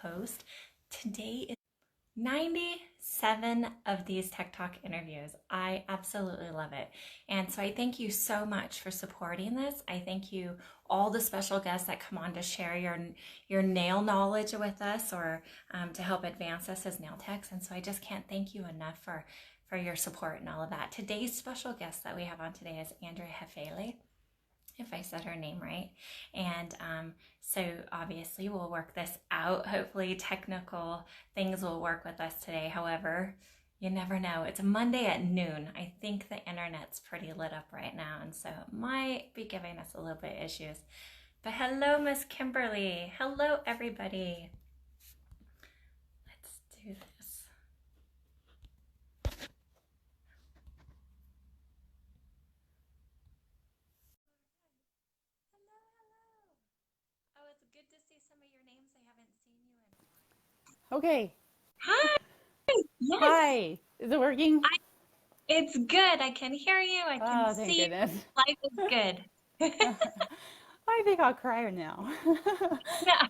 host. Today is 97 of these Tech Talk interviews. I absolutely love it. And so I thank you so much for supporting this. I thank you all the special guests that come on to share your nail knowledge with us or to help advance us as nail techs. And so I just can't thank you enough for your support and all of that. Today's special guest that we have on today is Andrea Haefele, if I said her name right. And so obviously we'll work this out. Hopefully technical things will work with us today. However, you never know. It's a Monday at noon. I think the internet's pretty lit up right now, and so it might be giving us a little bit of issues. But hello, Miss Kimberly. Hello, everybody. Let's do this. Oh, it's good to see some of your names I haven't seen you in. Okay. Hi. Yes. Hi. Is it working? It's good. I can hear you. I can Oh, thank see you. goodness. Life is good. I think I'll cry now. Yeah,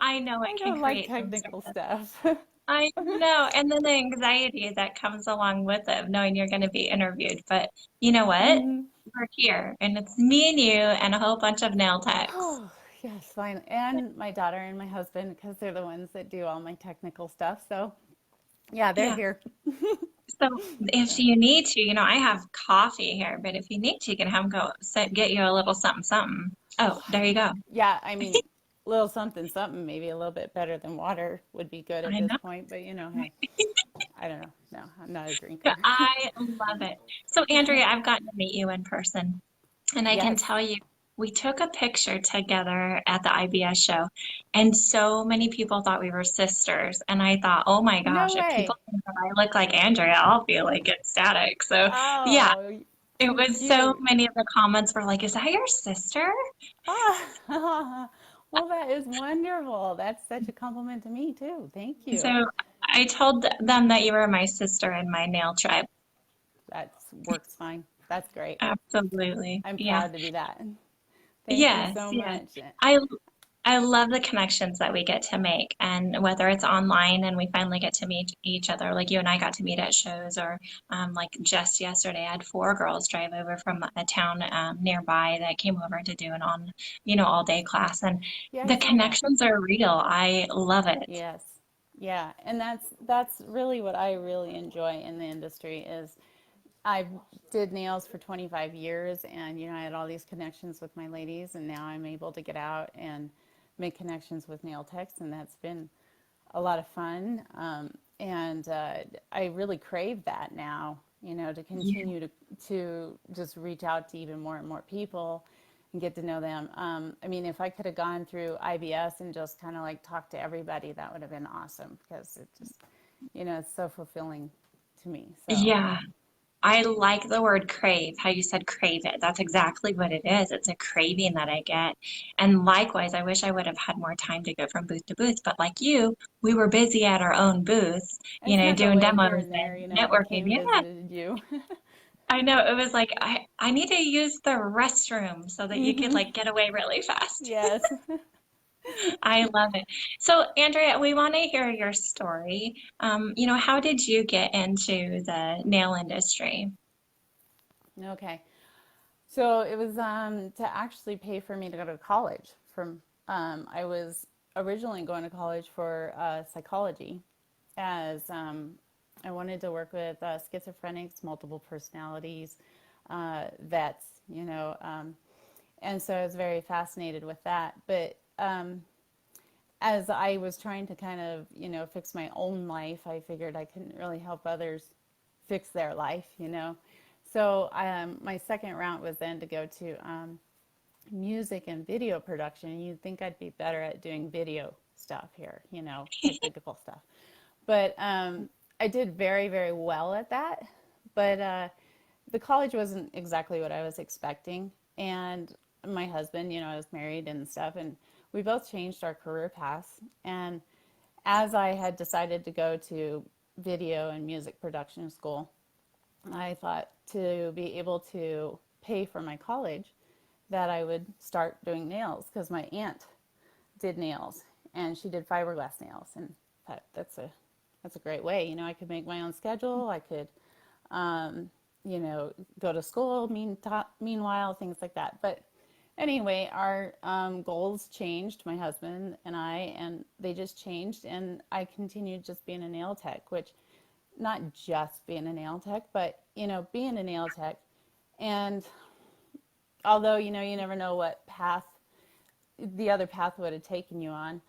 I know I it can don't like create some technical stress. stuff. I know. And then the anxiety that comes along with it, of knowing you're going to be interviewed. But you know what? hmm We're here, and it's me and you and a whole bunch of nail techs. Oh, yes, fine. And my daughter and my husband, because they're the ones that do all my technical stuff. So, yeah, they're Yeah. here. So if So, you need to, I have coffee here, but if you need to, you can have them go get you a little something, something. Oh, there you go. yeah, I mean, little something, something, maybe a little bit better than water would be good at I this know. point. But, hey, I don't know. No, I'm not a But drinker. I love it. So Andrea, I've gotten to meet you in person. And I can Yes. tell you, we took a picture together at the IBS show, and so many people thought we were sisters. And I thought, oh my No gosh, if people way. think that I look like Andrea, I'll be like ecstatic. So, yeah, Oh, it too was so cute. many of the comments were like, is that your sister? Ah, well, that is wonderful. That's such a compliment to me, too. Thank you. So I told them that you were my sister in my nail tribe. That works fine. That's great. Absolutely. I'm Yeah. proud to be that. Thank you Yes, so yes. much. I I love the connections that we get to make, and whether it's online and we finally get to meet each other, like you and I got to meet at shows, or like just yesterday, I had four girls drive over from a town nearby that came over to do an all day class, and Yeah, I the saw that. connections are real. I love it. Yes. Yeah, and that's really what I really enjoy in the industry is I did nails for 25 years and I had all these connections with my ladies and now I'm able to get out and make connections with nail techs and that's been a lot of fun. And I really crave that now, to Yeah. continue to just reach out to even more and more people and get to know them. I mean, if I could have gone through IBS and just kind of like talked to everybody, that would have been awesome because it just, it's so fulfilling to me. So, Yeah. I like the word crave, how you said crave it. That's exactly what it is. It's a craving that I get. And likewise, I wish I would have had more time to go from booth to booth. But like you, we were busy at our own booths, I snuck doing away demos here and there, and and networking. came Yeah, visited you. I know. It was like I need to use the restroom so that you could hmm like get away really fast. Yes. I love it. So, Andrea, we want to hear your story. How did you get into the nail industry? Okay. So it was to actually pay for me to go to college. I was originally going to college for psychology, as I wanted to work with schizophrenics, multiple personalities, vets, and so I was very fascinated with that. But as I was trying to kind of, fix my own life, I figured I couldn't really help others fix their life. So my second route was then to go to music and video production. You'd think I'd be better at doing video stuff here, technical stuff. But I did very, very well at that. But the college wasn't exactly what I was expecting. And my husband, I was married and stuff, and we both changed our career paths. And as I had decided to go to video and music production school, I thought to be able to pay for my college that I would start doing nails because my aunt did nails and she did fiberglass nails, and that's a great way. I could make my own schedule. I could, um, go to school. Meanwhile, things like that. But anyway, our goals changed, my husband and I, and they just changed. And I continued just being a nail tech, which not just being a nail tech, but being a nail tech. And although you never know what path the other path would have taken you on,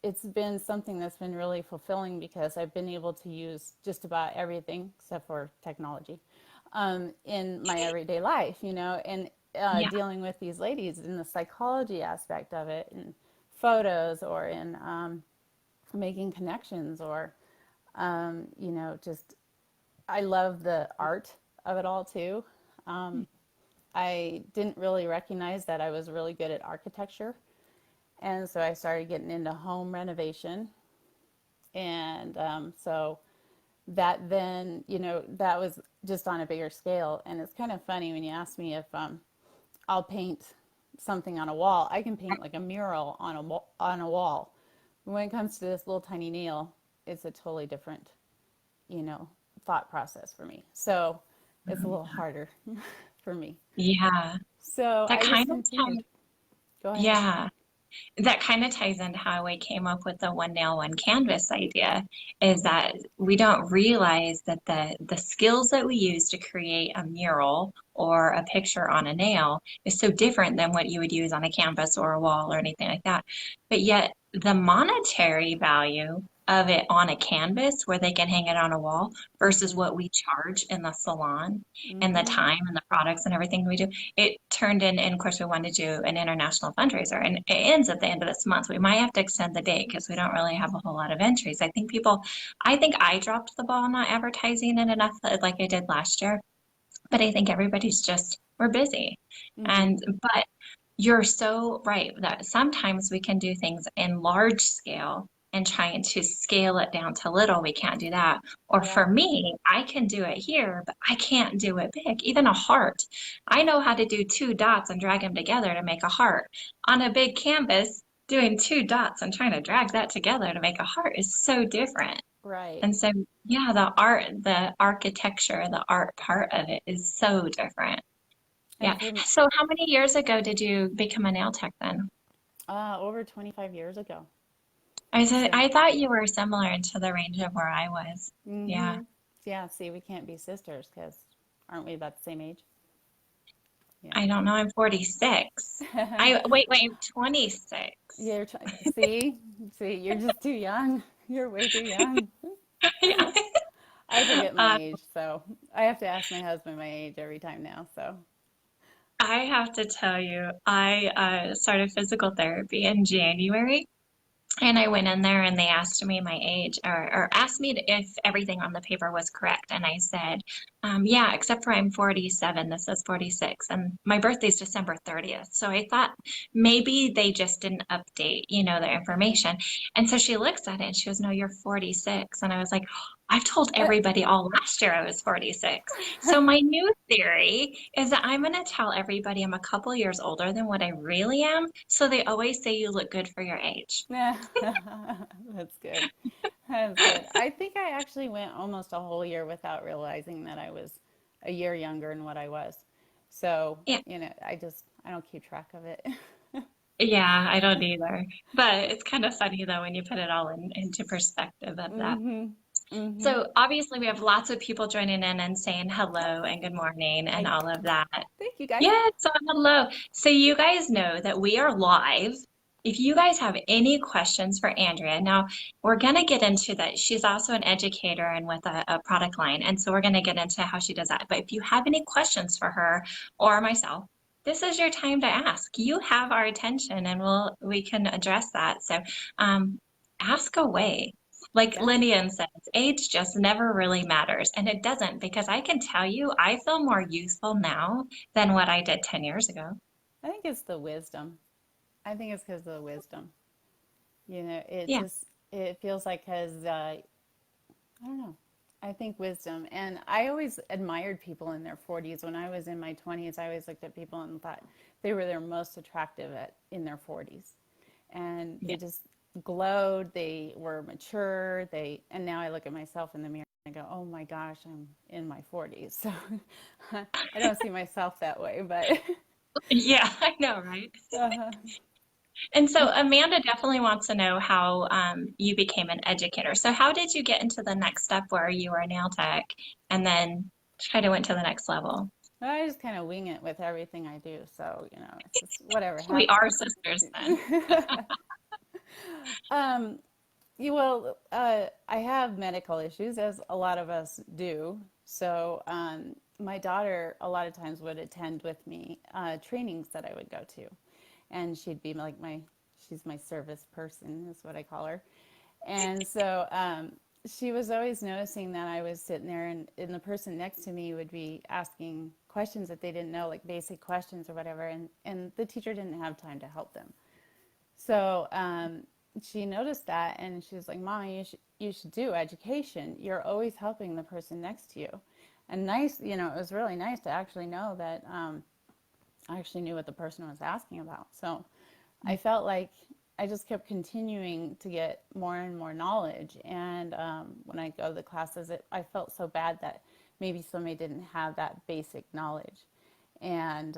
it's been something that's been really fulfilling because I've been able to use just about everything except for technology in my everyday life, and Yeah. dealing with these ladies in the psychology aspect of it, in photos, or in making connections, or just I love the art of it all too. I didn't really recognize that I was really good at architecture. And so I started getting into home renovation. And so that then, that was just on a bigger scale. And it's kind of funny when you ask me if I'll paint something on a wall. I can paint like a mural on a wall. But when it comes to this little tiny nail, it's a totally different, you know, thought process for me. So it's a little harder for me. Yeah. So That I just kind of continued. ties, Go ahead. yeah. That kind of ties into how we came up with the one nail, one canvas idea, is that we don't realize that the skills that we use to create a mural or a picture on a nail is so different than what you would use on a canvas or a wall or anything like that. But yet the monetary value of it on a canvas where they can hang it on a wall versus Mm-hmm. what we charge in the salon and the Mm-hmm. time and the products and everything we do, it turned in, and of course we wanted to do an international fundraiser, and it ends at the end of this month. We might have to extend the date because we don't really have a whole lot of entries. I think I dropped the ball not advertising it enough like I did last year, but I think everybody's just, we're busy. Mm-hmm. But you're so right that sometimes we can do things in large scale and trying to scale it down to little. We can't do that. Or for Yeah. me, I can do it here, but I can't do it big. Even a heart. I know how to do two dots and drag them together to make a heart. On a big canvas, doing two dots and trying to drag that together to make a heart is so different. Right. And so, yeah, the art, the architecture, the art part of it is so different. And Yeah. for So how many years ago did you become a nail tech then? over 25 years ago. So, I thought you were similar into the range of where I was. Yeah. mm-hmm. Yeah. See, we can't be sisters because aren't we about the same age? Yeah. I don't know. I'm 46. Wait, I'm 26. See, you're just too young. You're way too young. Yeah. I forget my Uh, age, so I have to ask my husband my age every time now. So, I have to tell you, I started physical therapy in January. And I went in there and they asked me my age, or asked me if everything on the paper was correct. And I said, yeah, except for I'm 47. This says 46. And my birthday's December 30th. So I thought maybe they just didn't update, the information. And so she looks at it and she goes, no, you're 46. And I was like, I've told everybody all last year I was 46. So my new theory is that I'm going to tell everybody I'm a couple years older than what I really am. So they always say you look good for your age. that's good. That's good. I think I actually went almost a whole year without realizing that I was a year younger than what I was. So, Yeah. I don't keep track of it. Yeah, I don't either. But it's kind of funny though when you put it all into perspective of that. Mm-hmm. Mm-hmm. So obviously we have lots of people joining in and saying hello and good morning and I all of that. thank you guys. Yeah, so hello. So you guys know that we are live. If you guys have any questions for Andrea, now we're going to get into that. She's also an educator and with a product line. And so we're going to get into how she does that. But if you have any questions for her or myself, this is your time to ask. You have our attention and we can address that. So ask away. Like Yeah, Lillian says, age just never really matters. And it doesn't, because I can tell you, I feel more youthful now than what I did 10 years ago. I think it's the wisdom. I think it's because of the wisdom. It Yeah. just it feels like because I don't know. I think wisdom, and I always admired people in their 40s. When I was in my 20s, I always looked at people and thought they were their most attractive in their 40s. and Yeah. they just glowed. They were mature. And now I look at myself in the mirror and I go, oh my gosh, I'm in my 40s. So I don't see myself that way, but Yeah, I know, right? uh, And so Amanda definitely wants to know how you became an educator. So how did you get into the next step where you were a nail tech and then kind of went to the next level? I just kind of wing it with everything I do. So, it's just whatever We are happens. sisters then. um, I have medical issues, as a lot of us do. So, my daughter a lot of times would attend with me trainings that I would go to, and she'd be like she's my service person, is what I call her. And so she was always noticing that I was sitting there, and the person next to me would be asking questions that they didn't know, like basic questions or whatever, and the teacher didn't have time to help them. So she noticed that, and she was like, "Mama, you should do education. You're always helping the person next to you." And nice, it was really nice to actually know that I actually knew what the person was asking about. So I felt like I just kept continuing to get more and more knowledge. And when I go to the classes, I felt so bad that maybe somebody didn't have that basic knowledge. And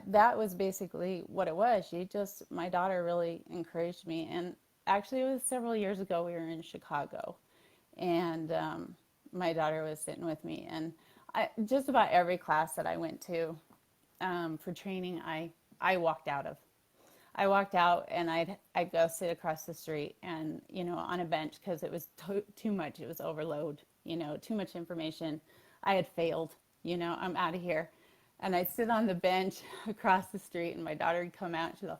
that was basically what it was. My daughter really encouraged me. And actually, it was several years ago, we were in Chicago. And my daughter was sitting with me. And just about every class that I went to for training, I walked out of. I walked out and I'd go sit across the street and on a bench because it was too much. It was overload. Too much information. I had failed. I'm out of here. And I'd sit on the bench across the street, and my daughter would come out. And she'd go,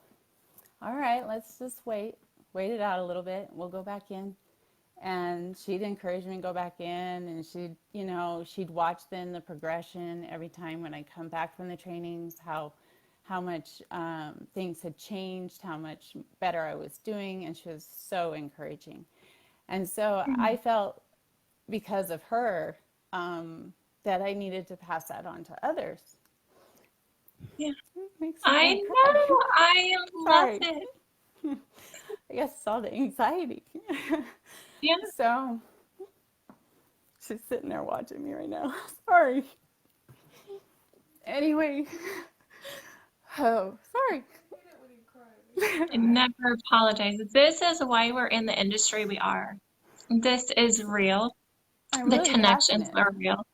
"All right, let's just wait it out a little bit. We'll go back in." And she'd encourage me to go back in, and she'd watch then the progression every time when I come back from the trainings, how much things had changed, how much better I was doing, and she was so encouraging. And so I felt, because of her, that I needed to pass that on to others. Yeah. It makes me I want to cry. know. I love Sorry. it. I guess it's all the anxiety. Yeah. So she's sitting there watching me right now. Sorry. Anyway, oh, sorry. Never apologize. This is why we're in the industry we are. This is real. I'm The really connections passionate. are real.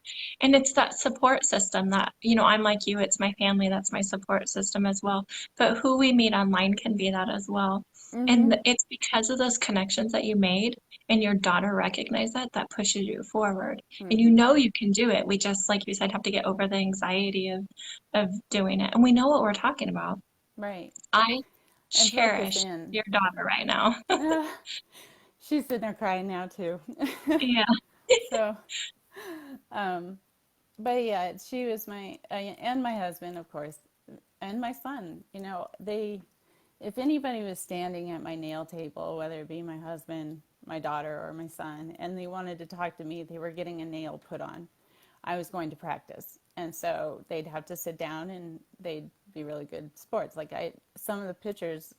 And it's that support system that, I'm like you, it's my family, that's my support system as well. But who we meet online can be that as well. Mm-hmm. And it's because of those connections that you made and your daughter recognized that pushes you forward. And you Mm-hmm. know you can do it. We just, like you said, have to get over the anxiety of doing it. And we know what we're talking about. Right. I And focus cherish in. your daughter right now. She's sitting there crying now too. Yeah. So, um, but yeah, she was and my husband, of course, and my son. If anybody was standing at my nail table, whether it be my husband, my daughter, or my son, and they wanted to talk to me, they were getting a nail put on, I was going to practice. And so they'd have to sit down and they'd be really good sports. Some of the pictures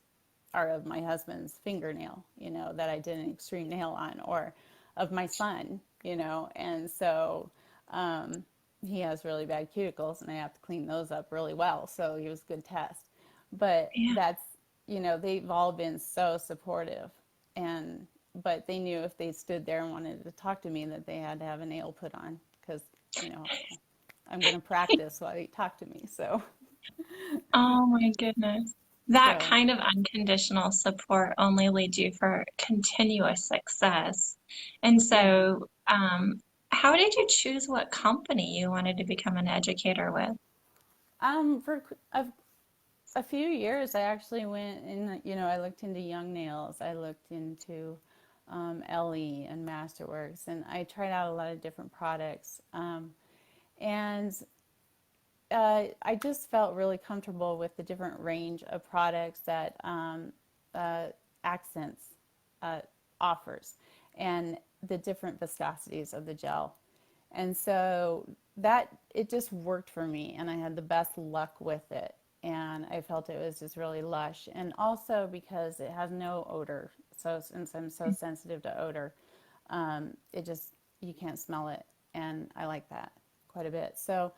are of my husband's fingernail, that I did an extreme nail on, or of my son, and so he has really bad cuticles and I have to clean those up really well. So he was a good test. But Yeah. they've all been so supportive, and but they knew if they stood there and wanted to talk to me that they had to have a nail put on, because you know I'm going to practice while they talk to me. Oh my goodness. That So kind of unconditional support only leads you for continuous success. And yeah. so, how did you choose what company you wanted to become an educator with? For a few years, I actually went in. I looked into Young Nails. I looked into LE and Masterworks, and I tried out a lot of different products. And I just felt really comfortable with the different range of products that uh, Accents uh, offers, and the different viscosities of the gel. And so that it just worked for me, and I had the best luck with it. and I felt it was just really lush. And also because it has no odor. So since I'm so sensitive to odor, it just, you can't smell it. And I like that quite a bit. So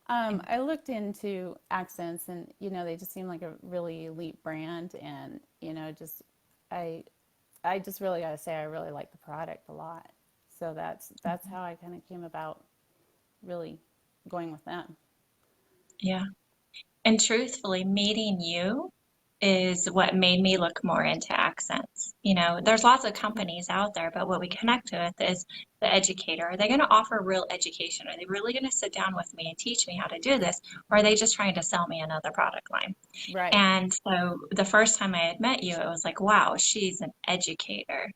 I looked into Accents, and they just seem like a really elite brand, and just I I just really gotta say I really like the product a lot. So that's how I kind of came about really going with them. Yeah. And truthfully, meeting you is what made me look more into accents. There's lots of companies out there, but what we connect with is the educator. Are they going to offer real education? Are they really going to sit down with me and teach me how to do this? Or are they just trying to sell me another product line? Right. And so the first time I had met you, it was like, wow, she's an educator.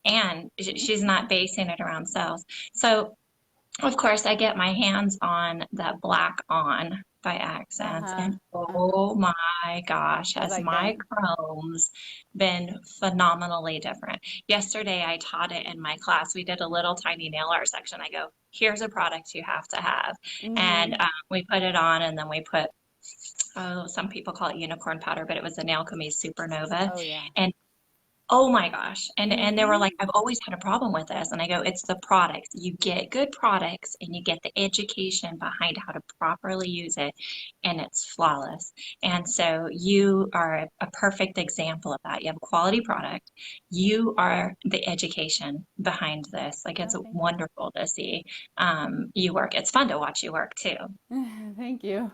And she's not basing it around sales. So of course, I get my hands on that Black On by Uh Accents, huh. and Uh huh. oh my gosh, You has like my that? chromes been phenomenally different. Yesterday, I taught it in my class. We did a little tiny nail art section. I go, here's a product you have to have. And Mm-hmm. we put it on, and then we put, oh, some people call it unicorn powder, but it was the Nail Comese Supernova. Oh yeah. And oh my gosh. And they were like, Mm-hmm. I've always had a problem with this. And I go, it's the products. You get good products and you get the education behind how to properly use it, and it's flawless. And so you are a perfect example of that. You have a quality product. You are the education behind this. Like it's Oh, thank wonderful to see you work. It's fun to watch you work too. you. Thank you.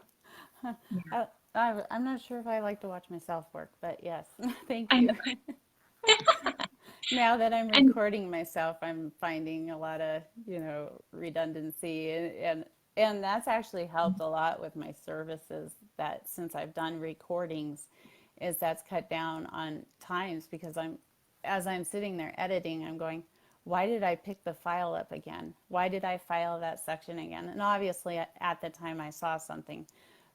Yeah. I'm not sure if I like to watch myself work, but yes, thank I know. you. Now that I'm And recording myself, I'm finding a lot of, redundancy, and that's actually helped a lot with my services, that since I've done recordings, is that's cut down on times, because as I'm sitting there editing, I'm going, why did I pick the file up again? Why did I file that section again? And obviously at the time I saw something,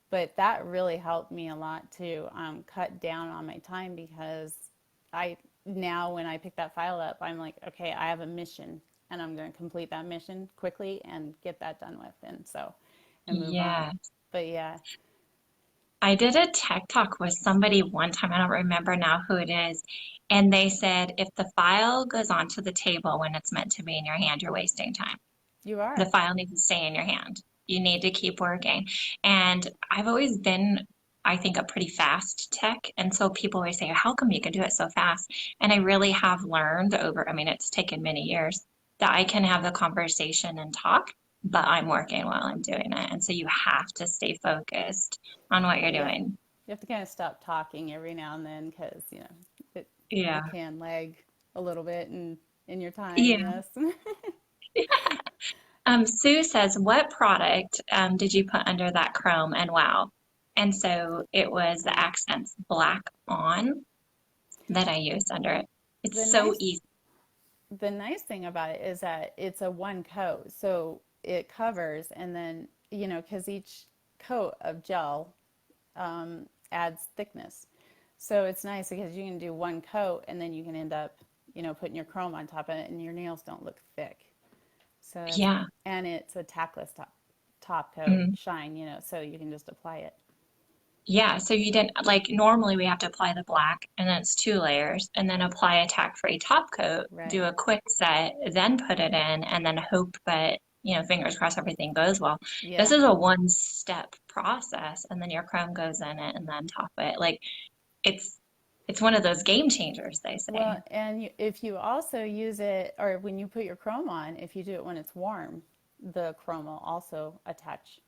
but that really helped me a lot to cut down on my time, because I now when I pick that file up, I'm like, okay, I have a mission, and I'm going to complete that mission quickly and get that done with, and move on. yeah. But yeah, I did a tech talk with somebody one time, I don't remember now who it is, and they said if the file goes onto the table when it's meant to be in your hand, you're wasting time. you The are. file needs to stay in your hand. You need to keep working. And I've always been, I think, a pretty fast tech. And so people always say, how come you can do it so fast? And I really have learned over, I mean, it's taken many years that I can have the conversation and talk, but I'm working while I'm doing it. And so you have to stay focused on what you're Yeah, doing. you have to kind of stop talking every now and then, because it Yeah. it can lag a little bit in your time. Yeah. Yes. Sue says, what product did you put under that chrome? And wow. And so it was the Uh, Accents Black On that I used under it. the It's so nice easy. the nice thing about it is that it's a one coat, so it covers, and then because each coat of gel adds thickness, so it's nice because you can do one coat, and then you can end up putting your chrome on top of it, and your nails don't look thick. So that's, Yeah. and it's a tackless top coat Mhm. shine, so you can just apply it. Yeah. So you didn't like normally we have to apply the black and then it's two layers and then apply a tack-free top coat, do Right. a quick set, then put it in and then hope that, fingers crossed everything goes well. This Yeah. is a one-step process and then your chrome goes in it and then top it. Like it's it's one of those game changers, they say. Well, and if you also use it, or when you put your chrome on, if you do it when it's warm, the chrome will also attach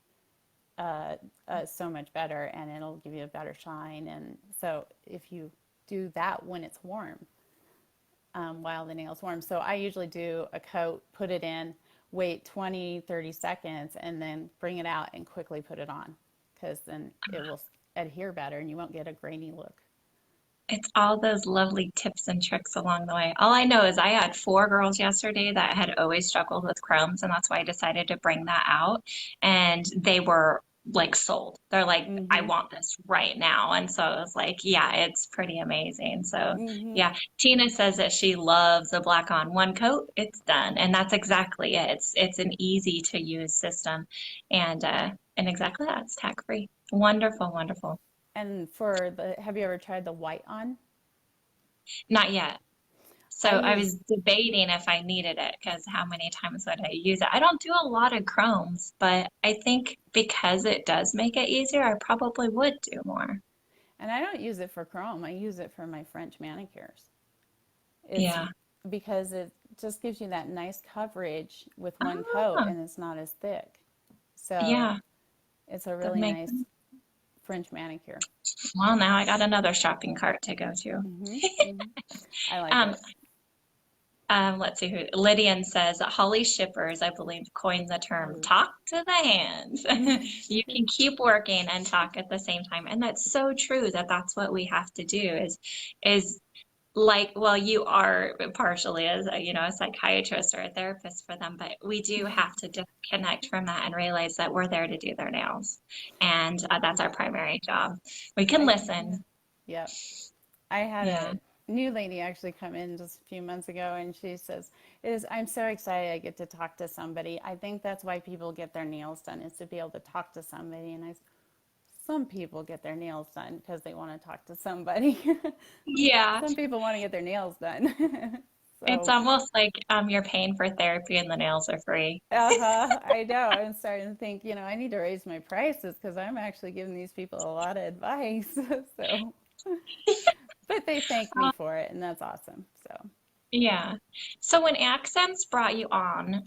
so much better, and it'll give you a better shine. And so if you do that when it's warm, while the nail's warm. So I usually do a coat, put it in, wait 20, 30 seconds, and then bring it out and quickly put it on, because then it will adhere better and you won't get a grainy look. It's all those lovely tips and tricks along the way. All I know is I had four girls yesterday that had always struggled with Crohn's, and that's why I decided to bring that out. And they were like sold. They're like, I Mm-hmm. want this right now. And so I was like, yeah, it's pretty amazing. So Mm-hmm. yeah, Tina says that she loves a black on one coat. It's done. And that's exactly it. It's an easy to use system. And exactly that. It's tax free. Wonderful, wonderful. And for the, have you ever tried the white on? Not yet. So I I use, was debating if I needed it because how many times would I use it? I don't do a lot of chromes, but I think because it does make it easier, I probably would do more. and I don't use it for chrome. I use it for my French manicures. It's Yeah. because it just gives you that nice coverage with one coat Ah, and it's not as thick. So yeah, it's a that really makes nice sense. French manicure. Well, now I got another shopping cart to go to. Hmm. Hmm. I like Um, it. let's see who Lydian says Holly Shippers, I believe, coined the term Ooh. talk to the hands. You can keep working and talk at the same time. And that's so true that that's what we have to do is like, well, you are partially as a, a psychiatrist or a therapist for them, but we do have to disconnect from that and realize that we're there to do their nails. And that's our primary job. We can I, listen. yep. I had Yeah. a new lady actually come in just a few months ago and she says, I'm so excited I get to talk to somebody. I think that's why people get their nails done is to be able to talk to somebody. And some people get their nails done because they want to talk to somebody. Yeah. Some people want to get their nails done. It's So, almost like you're paying for therapy and the nails are free. uh-huh, I know. I'm starting to think, I need to raise my prices because I'm actually giving these people a lot of advice. So, but they thank me for it, and that's awesome. So, Yeah. So when Accents brought you on,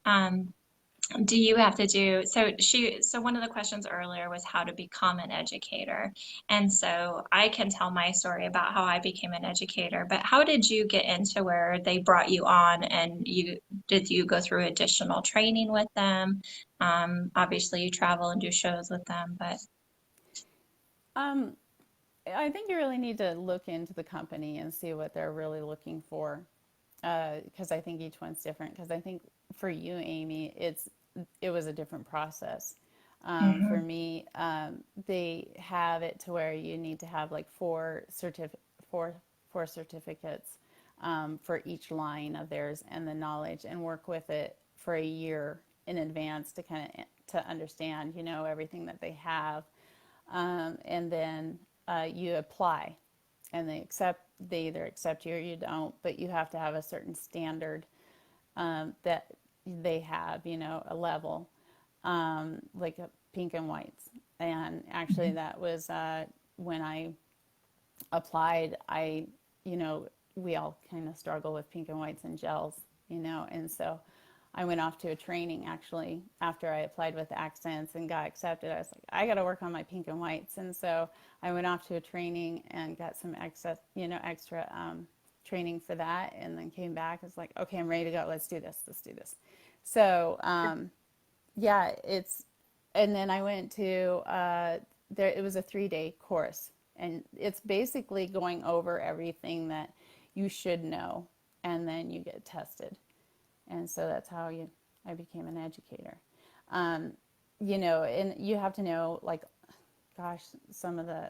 do you have to do so one of the questions earlier was how to become an educator. And so I can tell my story about how I became an educator, but how did you get into where they brought you on and you go through additional training with them? Obviously you travel and do shows with them, but um, I think you really need to look into the company and see what they're really looking for, because I think each one's different. Because I think for you, Amy, it was a different process. For Mhm. me, they have it to where you need to have like four four certificates for each line of theirs and the knowledge, and work with it for a year in advance to kind of to understand, everything that they have, and then you apply, and they either accept you or you don't, but you have to have a certain standard that they have, a level, like a pink and whites. And actually, that was when I applied. You know, we all kind of struggle with pink and whites and gels, and so I went off to a training actually after I applied with Accents and got accepted. I was like, I got to work on my pink and whites, and so I went off to a training and got some extra training for that, and then came back. I was like, okay, I'm ready to go. Let's do this. Let's do this. So yeah, and then I went to there. It was a 3-day course, and it's basically going over everything that you should know, and then you get tested. And so that's how I became an educator. Um, and you have to know, like, gosh, some of the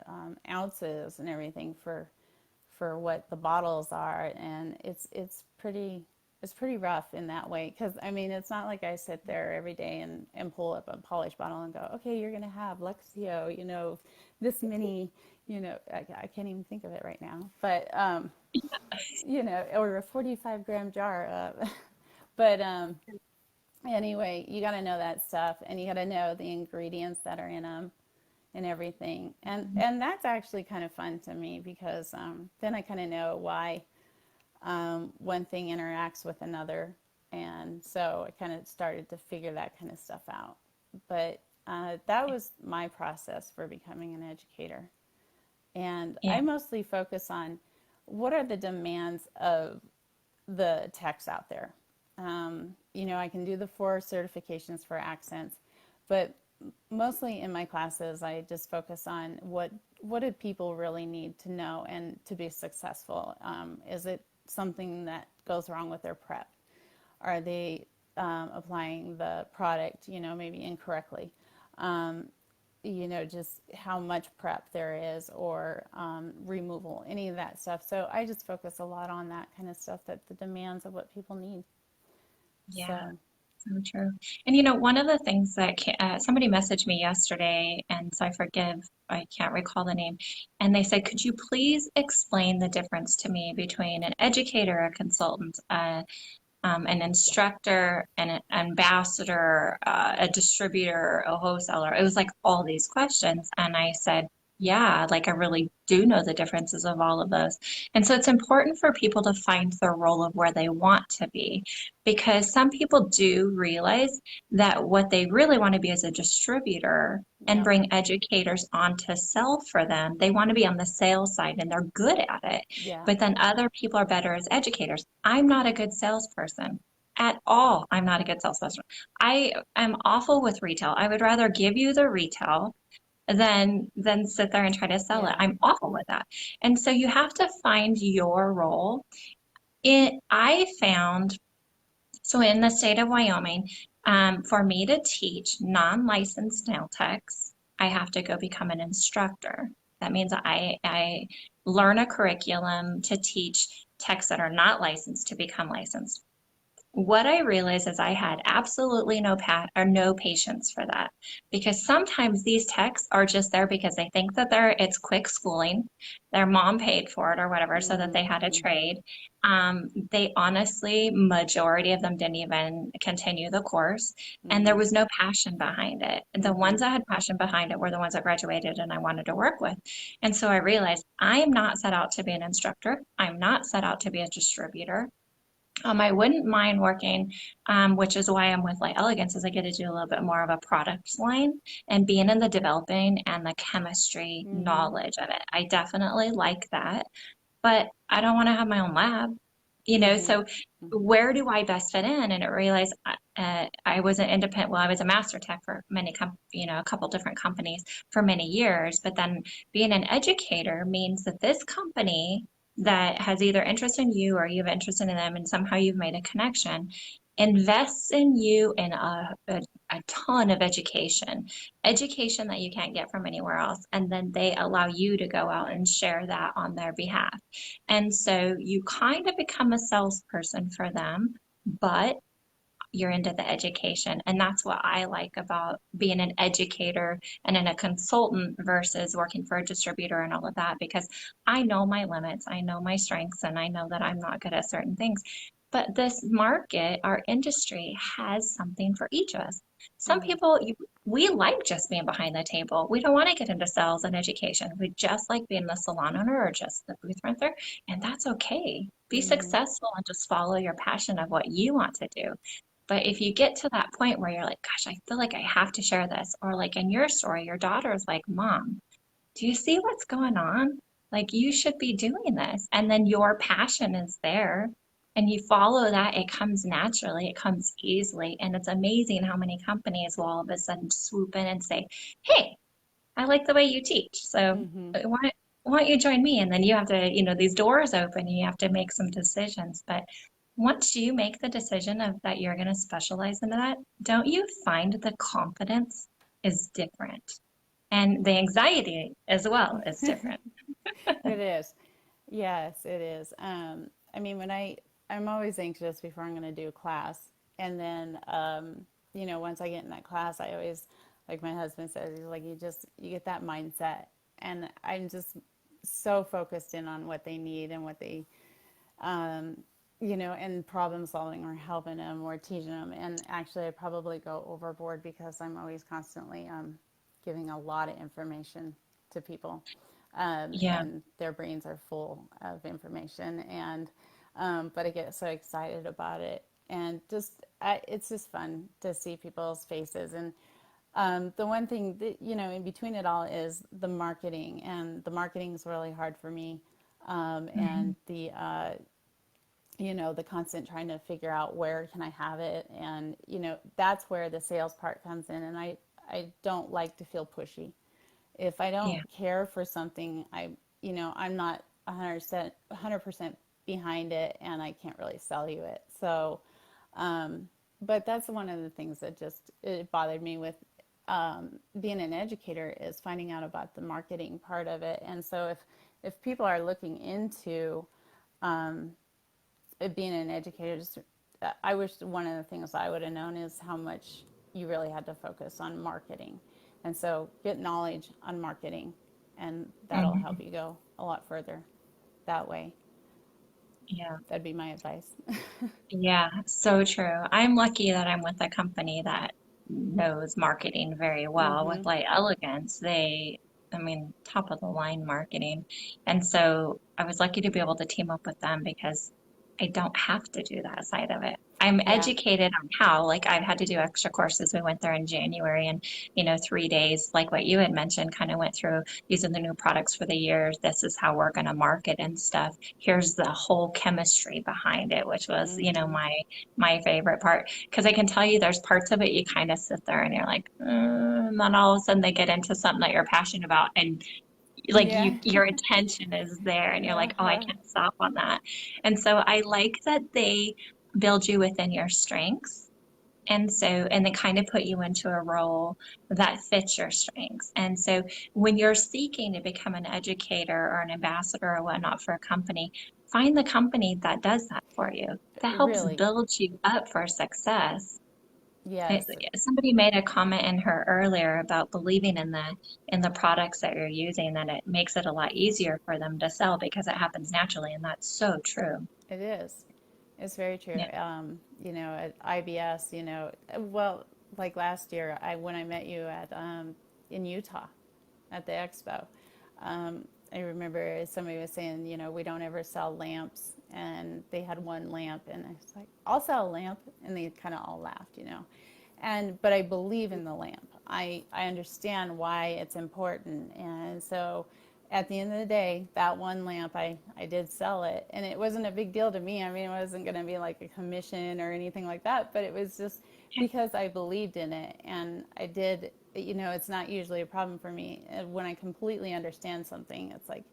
ounces and everything for what the bottles are, and it's pretty rough in that way, because I mean it's not like I sit there every day and pull up a polished bottle and go, okay, you're gonna have Lexio, this many, I can't even think of it right now, but or a 45-gram jar but anyway, you got to know that stuff, and you got to know the ingredients that are in them and everything, and that's actually kind of fun to me, because then I kind of know why one thing interacts with another. And so I kind of started to figure that kind of stuff out. But that was my process for becoming an educator. And Yeah. I mostly focus on what are the demands of the techs out there. I can do the 4 certifications for Accents, but mostly in my classes, I just focus on what do people really need to know and to be successful. Is it something that goes wrong with their prep? Are they applying the product, maybe incorrectly? Just how much prep there is, or removal, any of that stuff. So I just focus a lot on that kind of stuff, that the demands of what people need. Yeah. So, So true. And one of the things that somebody messaged me yesterday, and so I can't recall the name, and they said, could you please explain the difference to me between an educator, a consultant, an instructor, an ambassador, a distributor, a wholesaler? It was like all these questions. And I said, yeah, like I really do know the differences of all of those. And so it's important for people to find their role of where they want to be, because some people do realize that what they really want to be is a distributor and Yep. bring educators on to sell for them. They want to be on the sales side and they're good at it. Yeah. But then other people are better as educators. I'm not a good salesperson at all. I'm not a good salesperson. I am awful with retail. I would rather give you the retail than sit there and try to sell it. Yeah. I'm awful with that. And so you have to find your role. I found, so in the state of Wyoming, for me to teach non-licensed nail techs, I have to go become an instructor. That means I learn a curriculum to teach techs that are not licensed to become licensed. What I realized is I had absolutely no patience for that, because sometimes these techs are just there because they think that it's quick schooling, their mom paid for it or whatever, so that Mm-hmm. they had a Mm-hmm. trade. They honestly, majority of them didn't even continue the course, and there Mm-hmm. was no passion behind it. The Mm-hmm. ones that had passion behind it were the ones that graduated and I wanted to work with. And so I realized I am not set out to be an instructor. I'm not set out to be a distributor. I wouldn't mind working, which is why I'm with Light Elegance, is I get to do a little bit more of a product line and being in the developing and the chemistry Mm-hmm. knowledge of it. I definitely like that, but I don't want to have my own lab, Mm-hmm. so where do I best fit in? And I realized I was an independent, well, I was a master tech for a couple different companies for many years, but then being an educator means that this company that has either interest in you or you have interest in them and somehow you've made a connection invests in you in a ton of education that you can't get from anywhere else, and then they allow you to go out and share that on their behalf. And so you kind of become a salesperson for them, but you're into the education. And that's what I like about being an educator and then a consultant versus working for a distributor and all of that, because I know my limits, I know my strengths, and I know that I'm not good at certain things. But this market, our industry, has something for each of us. Some Mm-hmm. people, we like just being behind the table. We don't want to get into sales and education. We just like being the salon owner or just the booth renter, and that's okay. Be Mm-hmm. successful and just follow your passion of what you want to do. But if you get to that point where you're like, gosh, I feel like I have to share this, or like in your story, your daughter is like, Mom, do you see what's going on? Like, you should be doing this. And then your passion is there and you follow that, it comes naturally, it comes easily. And it's amazing how many companies will all of a sudden swoop in and say, hey, I like the way you teach. So Mm-hmm. why don't you join me? And then you have to, these doors open, and you have to make some decisions. But once you make the decision of that you're going to specialize in that, don't you find the confidence is different? And the anxiety as well is different. It is. Yes, it is. I mean, I'm always anxious before I'm going to do a class. And then, once I get in that class, I always, like my husband says, he's like, you get that mindset. And I'm just so focused in on what they need and what they, um, and problem solving or helping them or teaching them. And actually, I probably go overboard because I'm always constantly giving a lot of information to people. Yeah. And their brains are full of information. And but I get so excited about it, and it's just fun to see people's faces. And the one thing that in between it all is the marketing, and the marketing is really hard for me. Mhm. And the constant trying to figure out where can I have it, and that's where the sales part comes in. And I don't like to feel pushy. If I don't Yeah. care for something, I'm not 100% behind it, and I can't really sell you it. So, but that's one of the things that just it bothered me with being an educator, is finding out about the marketing part of it. And so if people are looking into being an educator, just I wish one of the things I would have known is how much you really had to focus on marketing. And so get knowledge on marketing, and that'll help Mhm. you go a lot further that way. Yeah. That'd be my advice. Yeah, so true. I'm lucky that I'm with a company that knows marketing very well. With Mm-hmm. Light Elegance, I mean, top of the line marketing. And so I was lucky to be able to team up with them because I don't have to do that side of it. I'm Yeah. educated on how, like I've had to do extra courses. We went there in January and, 3 days, like what you had mentioned, kind of went through these are the new products for the year. This is how we're going to market and stuff. Here's the whole chemistry behind it, which was, Mm-hmm. my favorite part. Because I can tell you there's parts of it you kind of sit there and you're like, and then all of a sudden they get into something that you're passionate about and like Yeah. your attention is there and you're like, oh, I Uh-huh. can't stop on that. And so I like that they build you within your strengths. And they kind of put you into a role that fits your strengths. And so when you're seeking to become an educator or an ambassador or whatnot for a company, find the company that does that for you, that helps Really. build you up for success. Yes. Somebody made a comment in her earlier about believing in the products that you're using, that it makes it a lot easier for them to sell because it happens naturally, and that's so true. It is. It's very true. Yeah. At IBS, well, like last year, when I met you at in Utah at the expo, I remember somebody was saying, we don't ever sell lamps, and they had one lamp, and I was like, I'll sell a lamp, and they kind of all laughed. But I believe in the lamp. I understand why it's important, and so at the end of the day, that one lamp, I did sell it, and it wasn't a big deal to me. I mean, it wasn't going to be like a commission or anything like that, but it was just because I believed in it, and I did. It's not usually a problem for me when I completely understand something. It's like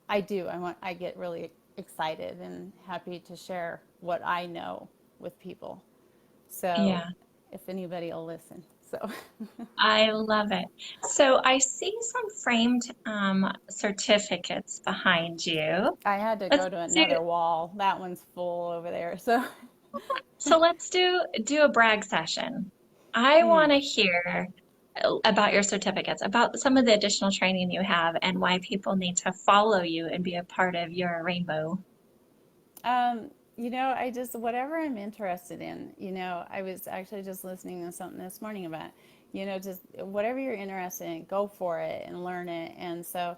I get really excited and happy to share what I know with people. So Yeah. if anybody will listen. So I love it. So I see some framed certificates behind you. I had to Let's go to do another wall. That one's full over there. So let's do a brag session. I hmm. want to hear about your certificates, about some of the additional training you have, and why people need to follow you and be a part of your rainbow. I just whatever I'm interested in. I was actually just listening to something this morning about, just whatever you're interested in, go for it and learn it. And so,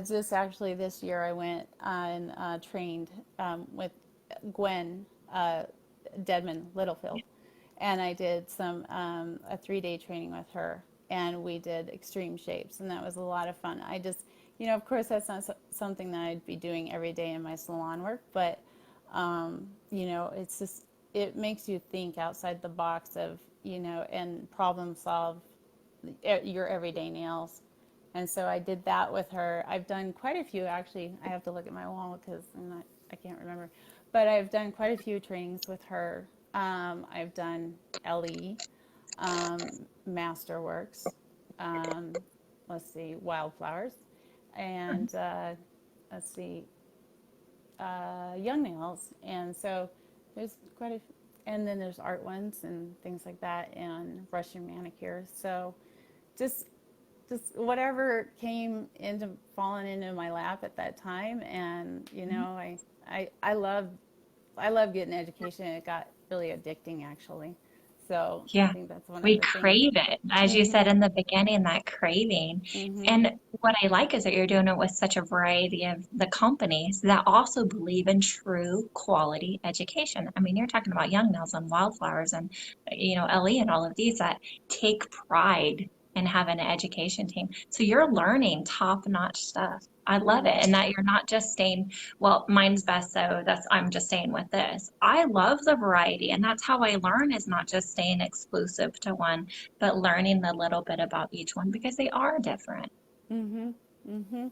just actually this year I went and trained with Gwen Deadman Littlefield, and I did a 3-day training with her, and we did extreme shapes, and that was a lot of fun. I just, of course, that's not something that I'd be doing every day in my salon work, but it's just it makes you think outside the box of and problem solve your everyday nails. And so I did that with her. I've done quite a few actually. I have to look at my wall because I can't remember, but I've done quite a few trainings with her. I've done LE, Masterworks, um, let's see, Wildflowers, and let's see, Young Nails. And so there's quite a, and then there's art ones and things like that, and Russian manicure. So just whatever came into falling into my lap at that time, and I love getting education. It got really addicting actually, so I Yeah, think that's one of we the things. crave it, as you said Mhm. in the beginning, that craving. Mhm. And what I like is that you're doing it with such a variety of the companies that also believe in true quality education. I mean, you're talking about Young Nails and Wildflowers and, LE and all of these that take pride in having an education team. So you're learning top-notch stuff. I love it. Mhm. And that you're not just staying, well, mine's best, so I'm just staying with this. I love the variety, and that's how I learn is not just staying exclusive to one, but learning a little bit about each one because they are different. Mhm. Mhm.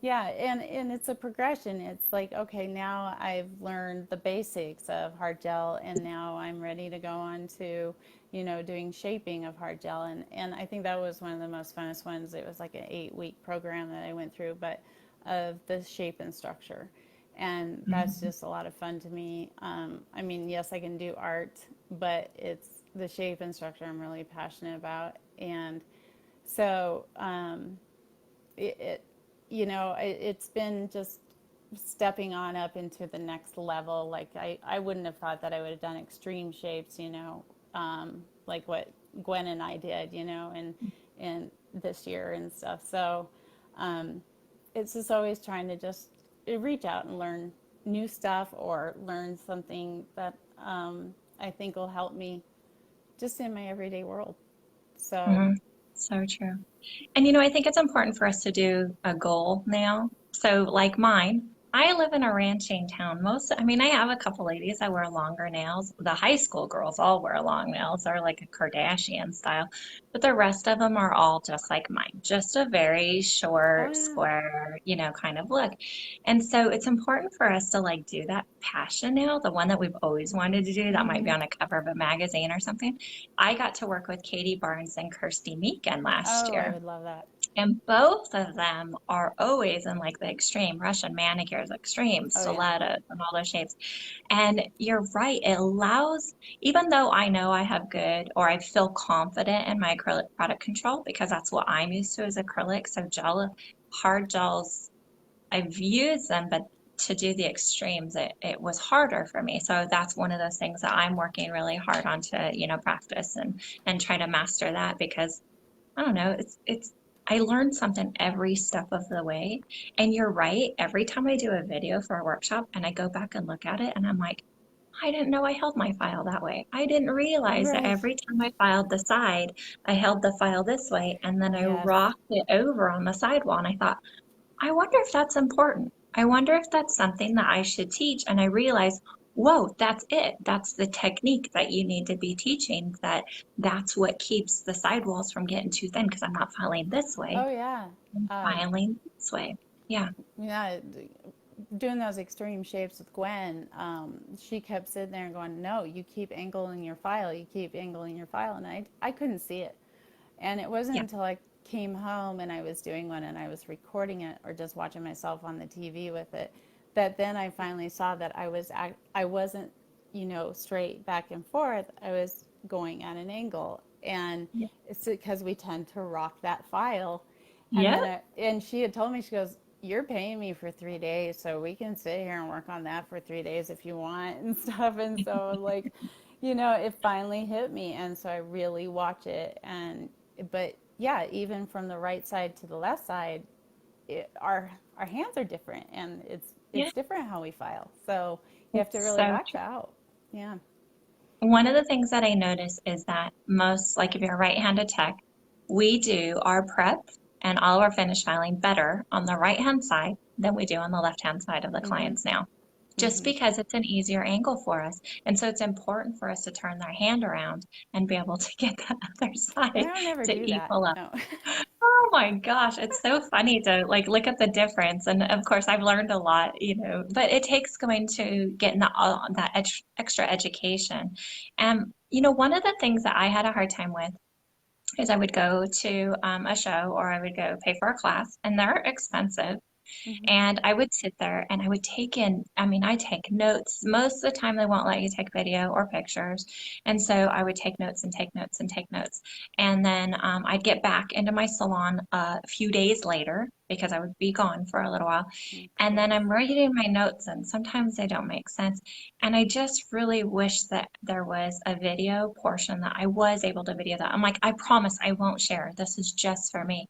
Yeah, and it's a progression. It's like, okay, now I've learned the basics of hard gel, and now I'm ready to go on to, doing shaping of hard gel. And I think that was one of the most funnest ones. It was like an 8-week program that I went through, but of the shape and structure. And that's Mhm. just a lot of fun to me. I mean, yes, I can do art, but it's the shape instructor I'm really passionate about. And so it it's been just stepping on up into the next level. Like I wouldn't have thought that I would have done extreme shapes, like what Gwen and I did, and this year and stuff. So it's just always trying to just reach out and learn new stuff or learn something that I think will help me just in my everyday world. So, Mhm. So true. And I think it's important for us to do a goal now. So, like mine, I live in a ranching town. I have a couple ladies that wear longer nails. The high school girls all wear long nails. They're like a Kardashian style. But the rest of them are all just like mine, just a very oh short, yeah, square, kind of look. And so it's important for us to like do that passion nail, the one that we've always wanted to do that might be mm-hmm. on a cover of a magazine or something. I got to work with Katie Barnes and Kirsty Meakin last Oh, I year. would love that. And both of them are always in like the extreme Russian manicures, extreme Oh yeah, stilettos, and all those shapes. And you're right, it allows, even though I know I have good or I feel confident in my acrylic product control because that's what I'm used to as acrylic. So hard gels, I've used them, but to do the extremes, it was harder for me. So that's one of those things that I'm working really hard on to, practice and try to master that because I don't know. I learned something every step of the way. And you're right. Every time I do a video for a workshop and I go back and look at it and I'm like, I didn't know I held my file that way. I didn't realize that right. every time I filed the side, I held the file this way and then I Yes. rocked it over on the sidewall. And I thought, I wonder if that's important. I wonder if that's something that I should teach. And I realized, whoa, that's it. That's the technique that you need to be teaching, that's what keeps the sidewalls from getting too thin because I'm not filing this way. Oh yeah. I'm Uh, filing this way. Yeah. yeah. Doing those extreme shapes with Gwen, she kept sitting there and going, "No, you keep angling your file. You keep angling your file," and I couldn't see it. And it wasn't Yeah. until I came home and I was doing one and I was recording it or just watching myself on the TV with it that then I finally saw that I wasn't, straight back and forth. I was going at an angle. And Yeah. it's because we tend to rock that file. And Yeah. then and she had told me, she goes, "You're paying me for 3 days, so we can sit here and work on that for 3 days if you want," and stuff. And so like, it finally hit me. And so I really watch it. But yeah, even from the right side to the left side, our hands are different, and Yeah. it's different how we file. So you have to It's really so watch out. Yeah. One of the things that I notice is that most, like if you're a right-handed tech, we do our prep and all of our finish filing better on the right-hand side than we do on the left-hand side of the Mm-hmm. clients now, just Mm-hmm. because it's an easier angle for us. And so it's important for us to turn their hand around and be able to get the other I side don't ever to do that. equal up. No. Oh my gosh, it's so funny to like look at the difference. And of course, I've learned a lot, but it takes going to getting that extra education. And, one of the things that I had a hard time with is I would go to a show or I would go pay for a class, and they're expensive. Mm-hmm. And I would sit there and I would I take notes. Most of the time, they won't let you take video or pictures. And so I would take notes and take notes and take notes. And then I'd get back into my salon a few days later because I would be gone for a little while. Of And then course. I'm writing my notes, and sometimes they don't make sense. And I just really wish that there was a video portion that I was able to video that. I'm like, I promise I won't share. This is just for me.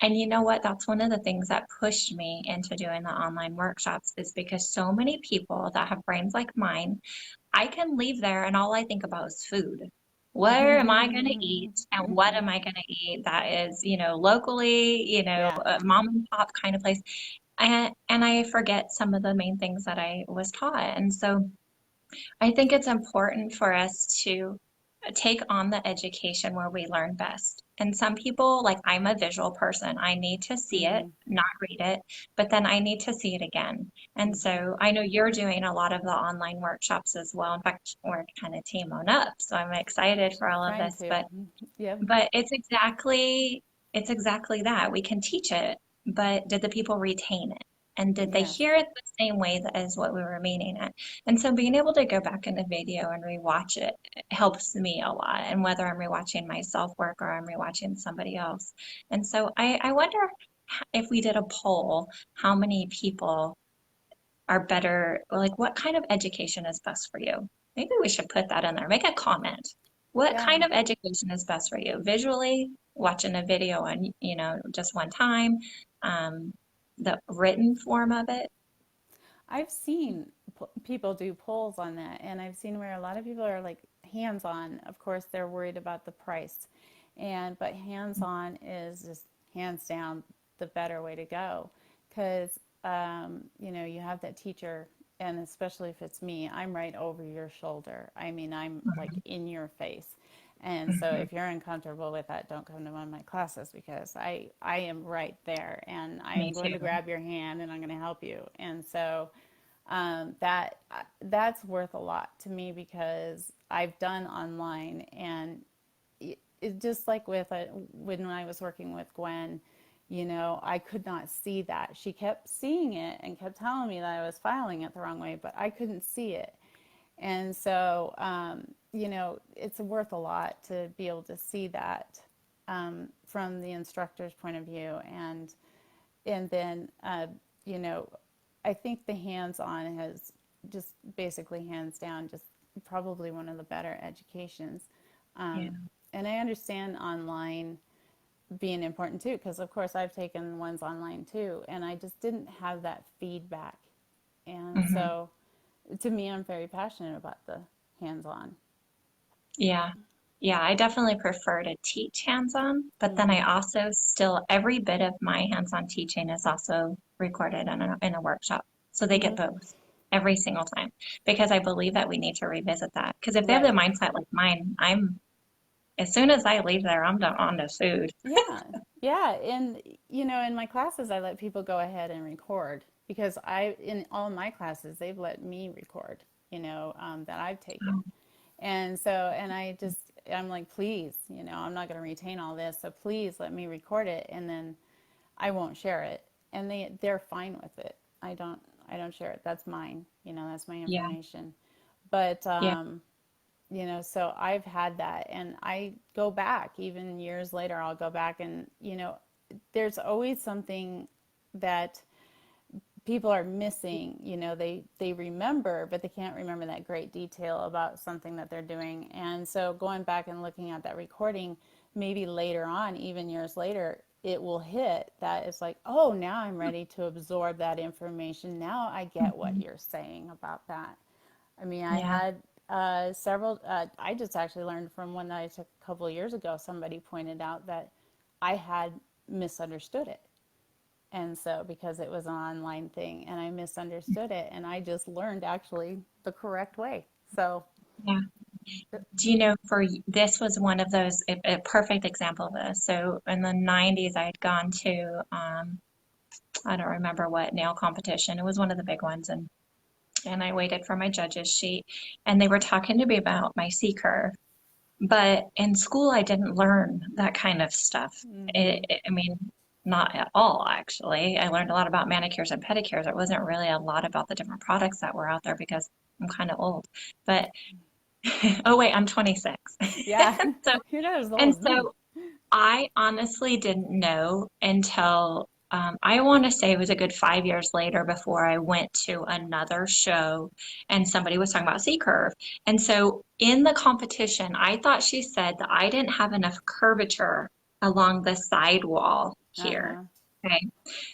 And you know what? That's one of the things that pushed me into doing the online workshops is because so many people that have brains like mine, I can leave there and all I think about is food. Where am I going to eat and what Mm-hmm. am I going to eat that is, locally, Yeah. a mom and pop kind of place. And I forget some of the main things that I was taught. And so I think it's important for us to take on the education where we learn best. And some people, like I'm a visual person, I need to see it, Mm-hmm. not read it, but then I need to see it again. And Mm-hmm. so I know you're doing a lot of the online workshops as well. In fact, we're kind of team on up. So I'm excited for all of Trying this, to. but Yep. but it's exactly that. We can teach it, but did the people retain it? And did they Yes. hear it the same way as what we were meaning it? And so being able to go back in the video and rewatch it helps me a lot. And whether I'm rewatching myself work or I'm rewatching somebody else. And so I wonder if we did a poll, how many people are better, like what kind of education is best for you? Maybe we should put that in there. Make a comment. What Yeah. kind of education is best for you? Visually, watching a video on, just one time, um, the written form of it. I've seen people do polls on that, and I've seen where a lot of people are like hands on. Of course, they're worried about the price, but hands on is just hands down the better way to go, because you have that teacher, and especially if it's me, I'm right over your shoulder. I mean, I'm like in your face. And so Mhm. if you're uncomfortable with that, don't come to one of my classes because I am right there and I'm Me going to too. grab your hand and I'm going to help you. And so that's worth a lot to me because I've done online and it just like when I was working with Gwen, I could not see that. She kept seeing it and kept telling me that I was filing it the wrong way, but I couldn't see it. And so, it's worth a lot to be able to see that from the instructor's point of view. And then, you know, I think the hands-on has just basically hands down, just probably one of the better educations. Yeah. And I understand online being important too, because of course I've taken ones online too, and I just didn't have that feedback. And Hmm. so to me, I'm very passionate about the hands-on. Yeah. Yeah, I definitely prefer to teach hands-on, but then I Mm-hmm. also still, every bit of my hands-on teaching is also recorded in a workshop. So they get Mm-hmm. both every single time because I believe that we need to revisit that. Because if they have the Right. mindset like mine, as soon as I leave there, I'm done on to food. Yeah. Yeah. And, in my classes, I let people go ahead and record because in all my classes, they've let me record, that I've taken. And so, I'm like, please, I'm not going to retain all this. So please let me record it and then I won't share it. And they're fine with it. I don't share it. That's mine. That's my Yeah, information. But, yeah, so I've had that and I go back even years later, I'll go back and, there's always something that people are missing. They remember, but they can't remember that great detail about something that they're doing. And so going back and looking at that recording, maybe later on, even years later, it will hit that it's like, oh, now I'm ready to absorb that information. Now I get what mhm, you're saying about that. I mean, I yeah, had several, I just actually learned from one that I took a couple of years ago. Somebody pointed out that I had misunderstood it. And so, because it was an online thing and I misunderstood it, and I just learned actually the correct way. So, yeah. Do you know, this was one of those, a perfect example of this. So in the 90s, I had gone to, I don't remember what nail competition. It was one of the big ones. And I waited for my judge's sheet, and they were talking to me about my C curve. But in school, I didn't learn that kind of stuff. mm-hmm. I mean, not at all, actually. I learned a lot about manicures and pedicures. It wasn't really a lot about the different products that were out there because I'm kind of old. But oh wait, I'm 26. Yeah, So you're not as and old as me. so I honestly didn't know until I want to say it was a good 5 years later before I went to another show and somebody was talking about C curve. And so in the competition, I thought she said that I didn't have enough curvature along the side wall Uh here. huh. Okay.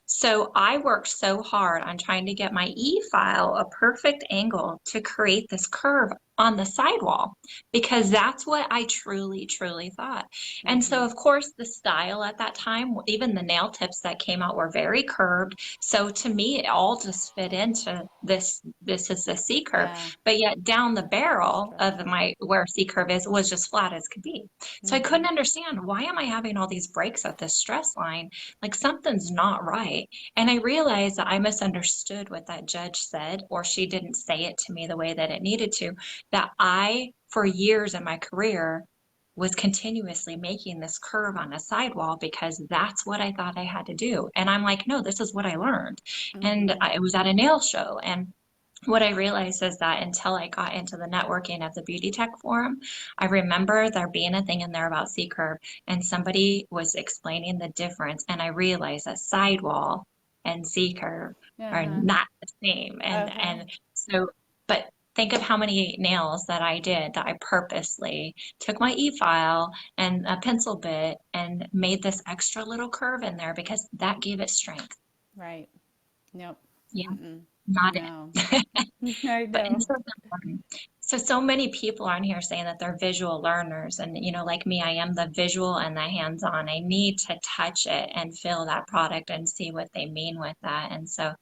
So I worked so hard on trying to get my e-file a perfect angle to create this curve on the sidewall because that's what I truly, truly thought. And Mm-hmm. so, of course, the style at that time, even the nail tips that came out were very curved. So to me, it all just fit into this. This is the C curve, Yeah, but yet down the barrel of structure. my where C curve is was just flat as could be. So I Mm-hmm. couldn't understand why am I having all these breaks at this stress line? Like something's not right. And I realized that I misunderstood what that judge said, or she didn't say it to me the way that it needed to. That I, for years in my career, was continuously making this curve on a sidewall because that's what I thought I had to do. And I'm like, no, this is what I learned. And Mm-hmm. I was at a nail show, and what I realized is that until I got into the networking of the beauty tech forum, I remember there being a thing in there about C curve, and somebody was explaining the difference, and I realized that sidewall and C curve are Uh-huh. not the same. Uh-huh. And so, but think of how many nails that I did that I purposely took my e-file and a pencil bit and made this extra little curve in there because that gave it strength. Right. Nope. Yeah, Mm-mm. not No. it. I But know. it's so important. So many people on here saying that they're visual learners. And, like me, I am the visual and the hands-on. I need to touch it and feel that product and see what they mean with that. And so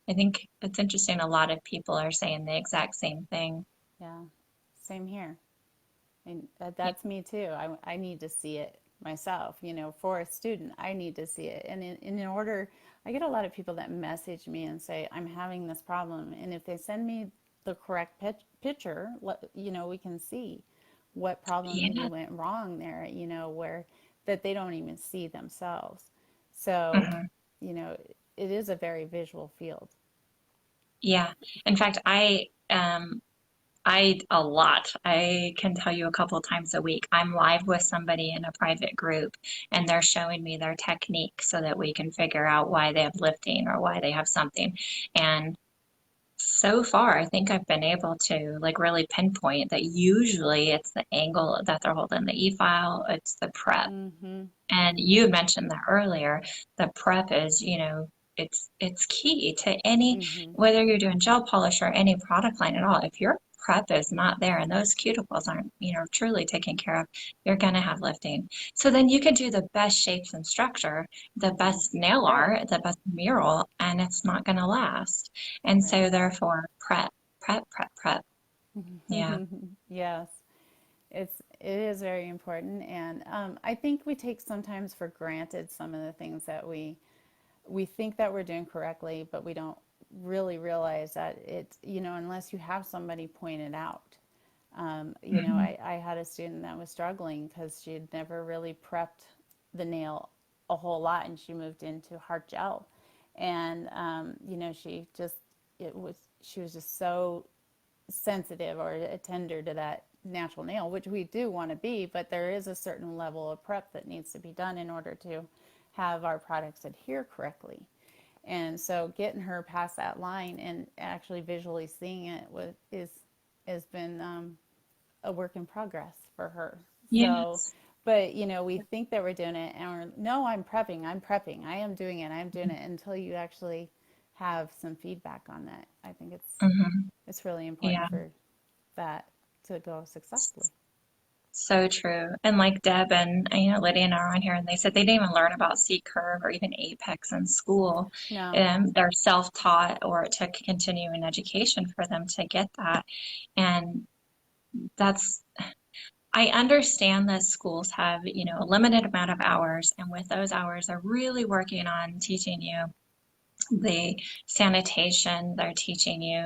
I think it's interesting. A lot of people are saying the exact same thing. Yeah. Same here. And Yeah. that's me too. I need to see it myself. For a student, I need to see it. And in order, I get a lot of people that message me and say, I'm having this problem. And if they send me the correct picture, we can see what problem maybe Yeah. went wrong there, where that they don't even see themselves. So, Mhm. you know, it is a very visual field. Yeah. In fact, I a lot. I can tell you a couple of times a week. I'm live with somebody in a private group and they're showing me their technique so that we can figure out why they have lifting or why they have something. And so far, I think I've been able to like really pinpoint that usually it's the angle that they're holding the e-file, it's the prep. Mm-hmm. And you mentioned that earlier. The prep is, it's key to any, Mm-hmm. whether you're doing gel polish or any product line at all. If your prep is not there and those cuticles aren't, truly taken care of, you're gonna have lifting. So then you can do the best shapes and structure, the Mm-hmm. best nail Right. art, the best mural, and it's not gonna last. And Right. so therefore, prep, prep, prep, prep. Yeah. Yes. It is very important, and I think we take sometimes for granted some of the things that we think that we're doing correctly, but we don't really realize that unless you have somebody point it out. Hmm. I had a student that was struggling because she had never really prepped the nail a whole lot, and she moved into hard gel, and she was just so sensitive or tender to that natural nail, which we do want to be, but there is a certain level of prep that needs to be done in order to have our products adhere correctly. And so getting her past that line and actually visually seeing it has been a work in progress for her. So, Yes. but we think that we're doing it, and no, I'm prepping, I am doing it, I'm doing it until you actually have some feedback on that. I think Hmm. it's really important Yeah. for that to go successfully. So true. And like Deb and Lydia and I are on here, and they said they didn't even learn about C curve or even Apex in school. No. They're self-taught, or it took continuing education for them to get that. And that's I understand that schools have, a limited amount of hours, and with those hours, they're really working on teaching you the sanitation. They're teaching you,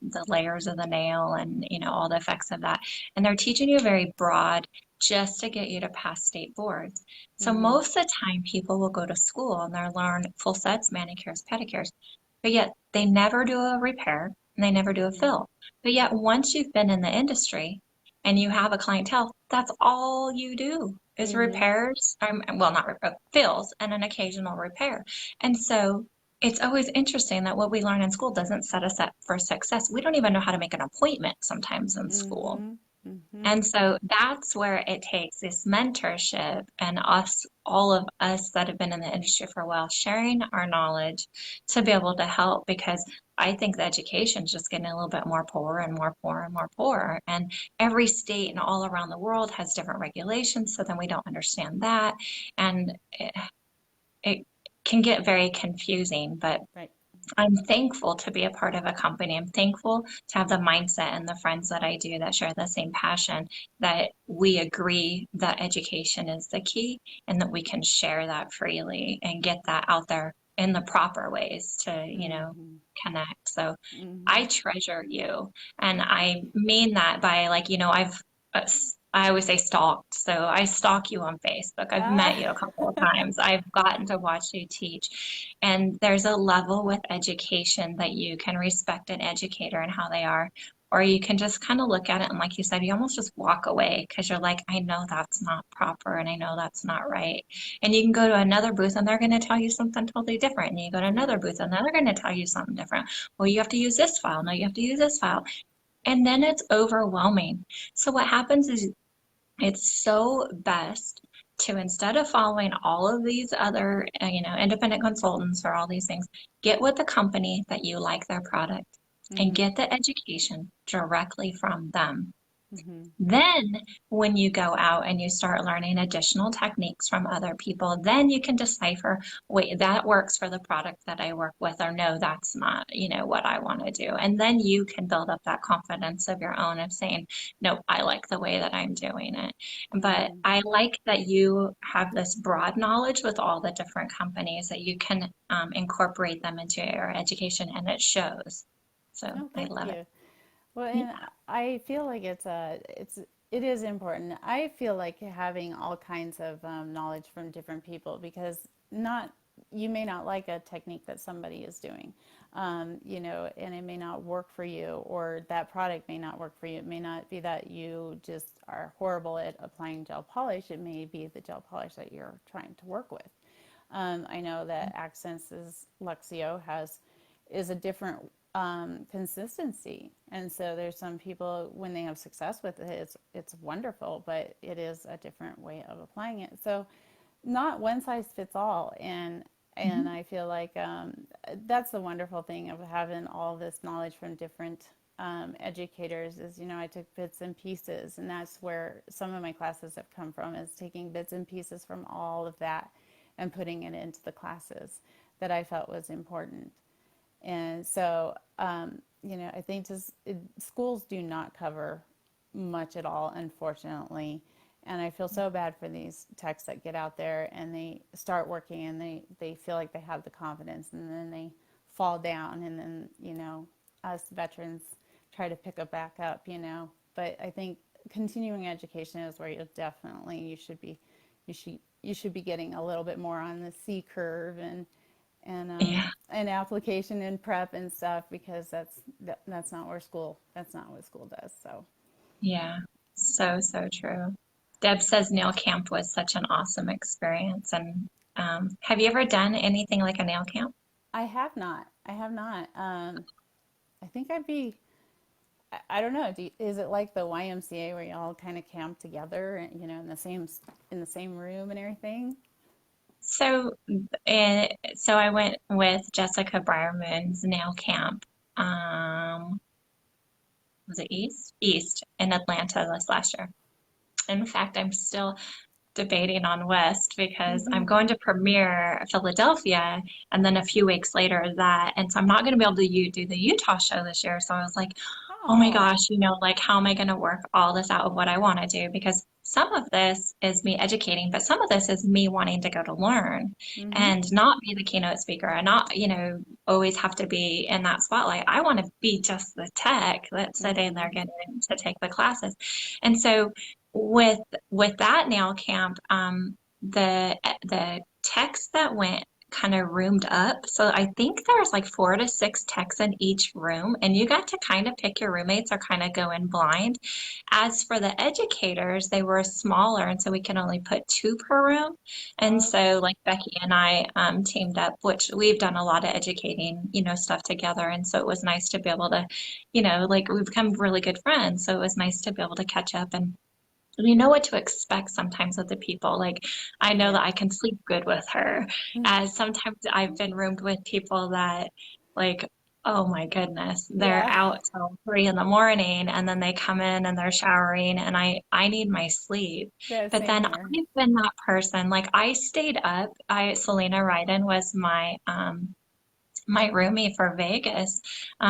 the layers of the nail and, all the effects of that. And they're teaching you very broad just to get you to pass state boards. So Mm-hmm. most of the time people will go to school and they'll learn full sets, manicures, pedicures, but yet they never do a repair and they never do a Mm-hmm. fill. But yet once you've been in the industry and you have a clientele, that's all you do is Mm-hmm. repairs, well, not fills and an occasional repair. And so it's always interesting that what we learn in school doesn't set us up for success. We don't even know how to make an appointment sometimes in school. Mm-hmm. Mm-hmm. And so that's where it takes this mentorship and us, all of us that have been in the industry for a while, sharing our knowledge to be able to help, because I think the education is just getting a little bit more poor and more poor and more poor. And every state and all around the world has different regulations. So then we don't understand that. And it can get very confusing, but Right. I'm thankful to be a part of a company. I'm thankful to have the mindset and the friends that I do that share the same passion, that we agree that education is the key and that we can share that freely and get that out there in the proper ways to, Mm-hmm. connect. So Mm-hmm. I treasure you. And I mean that by like, I've I always say stalked. So I stalk you on Facebook. I've met Ah. you a couple of times. I've gotten to watch you teach. And there's a level with education that you can respect an educator and how they are. Or you can just kind of look at it and, like you said, you almost just walk away because you're like, I know that's not proper and I know that's not right. And you can go to another booth and they're going to tell you something totally different. And you go to Yeah. another booth and they're going to tell you something different. Well, you have to use this file. No, you have to use this file. And then it's overwhelming. So what happens is it's so best to, instead of following all of these other, independent consultants or all these things, get with the company that you like their product and Mm-hmm. get the education directly from them. Mm-hmm. Then, when you go out and you start learning additional techniques from other people, then you can decipher, wait, that works for the product that I work with, or no, that's not, what I want to do. And then you can build up that confidence of your own of saying, no, I like the way that I'm doing it. But Mm-hmm. I like that you have this broad knowledge with all the different companies that you can incorporate them into your education, and it shows. So Oh, I thank love it. you. Well, Yeah. and I feel like it is important. I feel like having all kinds of knowledge from different people, because not you may not like a technique that somebody is doing, and it may not work for you, or that product may not work for you. It may not be that you just are horrible at applying gel polish. It may be the gel polish that you're trying to work with. I know that Accents' Luxio is a different consistency, and so there's some people when they have success with it, it's wonderful, but it is a different way of applying it. So not one size fits all, and Mhm. I feel like that's the wonderful thing of having all this knowledge from different educators. Is I took bits and pieces, and that's where some of my classes have come from, is taking bits and pieces from all of that and putting it into the classes that I felt was important. And so, I think schools do not cover much at all, unfortunately. And I feel so bad for these techs that get out there and they start working and they feel like they have the confidence, and then they fall down, and then, us veterans try to pick it back up. But I think continuing education is where you should be, you should be getting a little bit more on the C curve, Yeah. and application and prep and stuff, because that's not where that's not what school does. So Yeah, so, so true. Deb says nail camp was such an awesome experience. And have you ever done anything like a nail camp? I have not. I think I'd be. I don't know. Is it like the YMCA where you all kind of camp together, in the same room and everything? So, so I went with Jessica Briarmoon's nail camp. Um, was it East? East in Atlanta this last year. In fact, I'm still debating on West because I'm Mm-hmm. going to premiere Philadelphia and then a few weeks later that. And so I'm not going to be able to do the Utah show this year. So I was like, oh my Oh. gosh, like how am I going to work all this out of what I want to do? Because some of this is me educating, but some of this is me wanting to go to learn Mm-hmm. and not be the keynote speaker and not, always have to be in that spotlight. I want to be just the tech that's sitting Mm-hmm. there getting to take the classes. And so with with that nail camp, the techs that went kind of roomed up. So I think there's like 4 to 6 techs in each room, and you got to kind of pick your roommates or kind of go in blind. As for the educators, they were smaller, and so we can only put 2 per room. And Okay. so like Becky and I teamed up, which we've done a lot of educating, stuff together. And so it was nice to be able to, like we've become really good friends. So it was nice to be able to catch up and you know what to expect sometimes with the people. Like, I know that Yeah. I can sleep good with her, as sometimes I've been roomed with people that, like, oh my goodness, they're Yeah. out till 3 in the morning and then they come in and they're showering and I need my sleep. Yeah. But Same then here. I've been that person. Like, I stayed up. Selena Ryden was my roomie for Vegas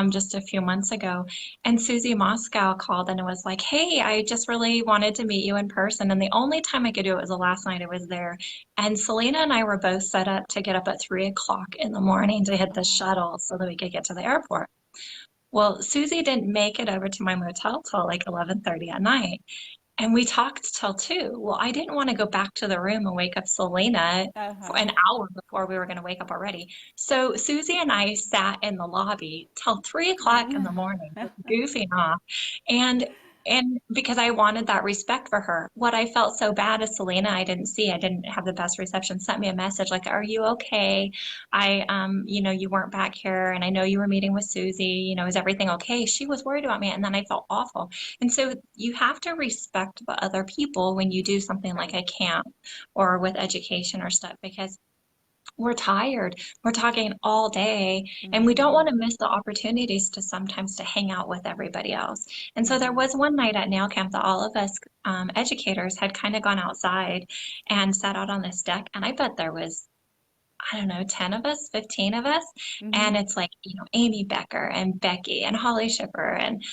just a few months ago. And Susie Moscow called and it was like, hey, I just really wanted to meet you in person. And the only time I could do it was the last night I was there. And Selena and I were both set up to get up at 3 o'clock in the morning to hit the Oh. shuttle so that we could get to the airport. Well, Susie didn't make it over to my motel till like 11:30 at night. and we talked till 2. Well, I didn't want to go back to the room and wake up Selena for Uh-huh. an hour before we were going to wake up already. So Susie and I sat in the lobby till 3 o'clock in the morning, just goofing off. And because I wanted that respect for her. What I felt so bad is Selena, I didn't see, I didn't have the best reception, sent me a message like, "Are you okay? You weren't back here, and I know you were meeting with Susie. Is everything okay?" She was worried about me, and then I felt awful. And so you have to respect the other people when you do something like Right. a camp or with education or stuff because we're tired. We're talking all day and we don't Mm-hmm. want to miss the opportunities to sometimes to hang out with everybody else. And so there Mm-hmm. was one night at nail camp that all of us educators had kind of gone outside and sat out on this deck. And I bet there was I don't know, 10 of us, 15 of us. Mm-hmm. And it's like, Amy Becker and Becky and Holly Shipper and,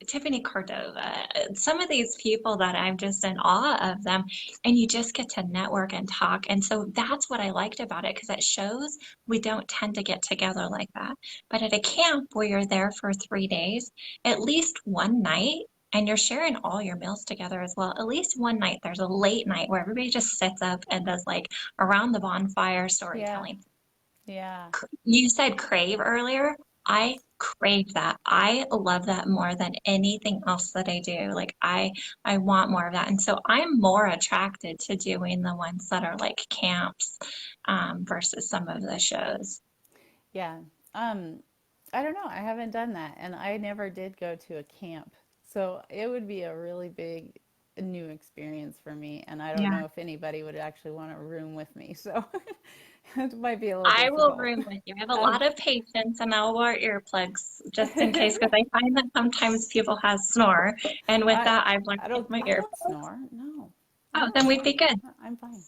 Tiffany Cordova. Some of these people that I'm just in awe of them. And you just get to network and talk. And so that's what I liked about it because it shows we don't tend to get together like that. But at a camp where you're there for 3 days, at least one night, and you're sharing all your meals together as well. At least one night, there's a late night where everybody just sits up and does like around the bonfire Yeah. storytelling. Yeah. You said crave earlier. I Yes. crave that. I love that more than anything else that I do. Like I want more of that. And so I'm more attracted to doing the ones that are like camps versus some of the shows. Yeah. Um, I don't know. I haven't done that, and I never did go to a camp. So it would be a really big new experience for me, and I don't Yeah. know if anybody would actually want to room with me. So it might be a little I will difficult. room with you. I have a lot Okay. of patience and I'll wear earplugs just in case because I find that sometimes people have snore. And with I that, I've learned to use my I don't earplugs. snore. No. Oh, No, then we'd be no. good. I'm fine.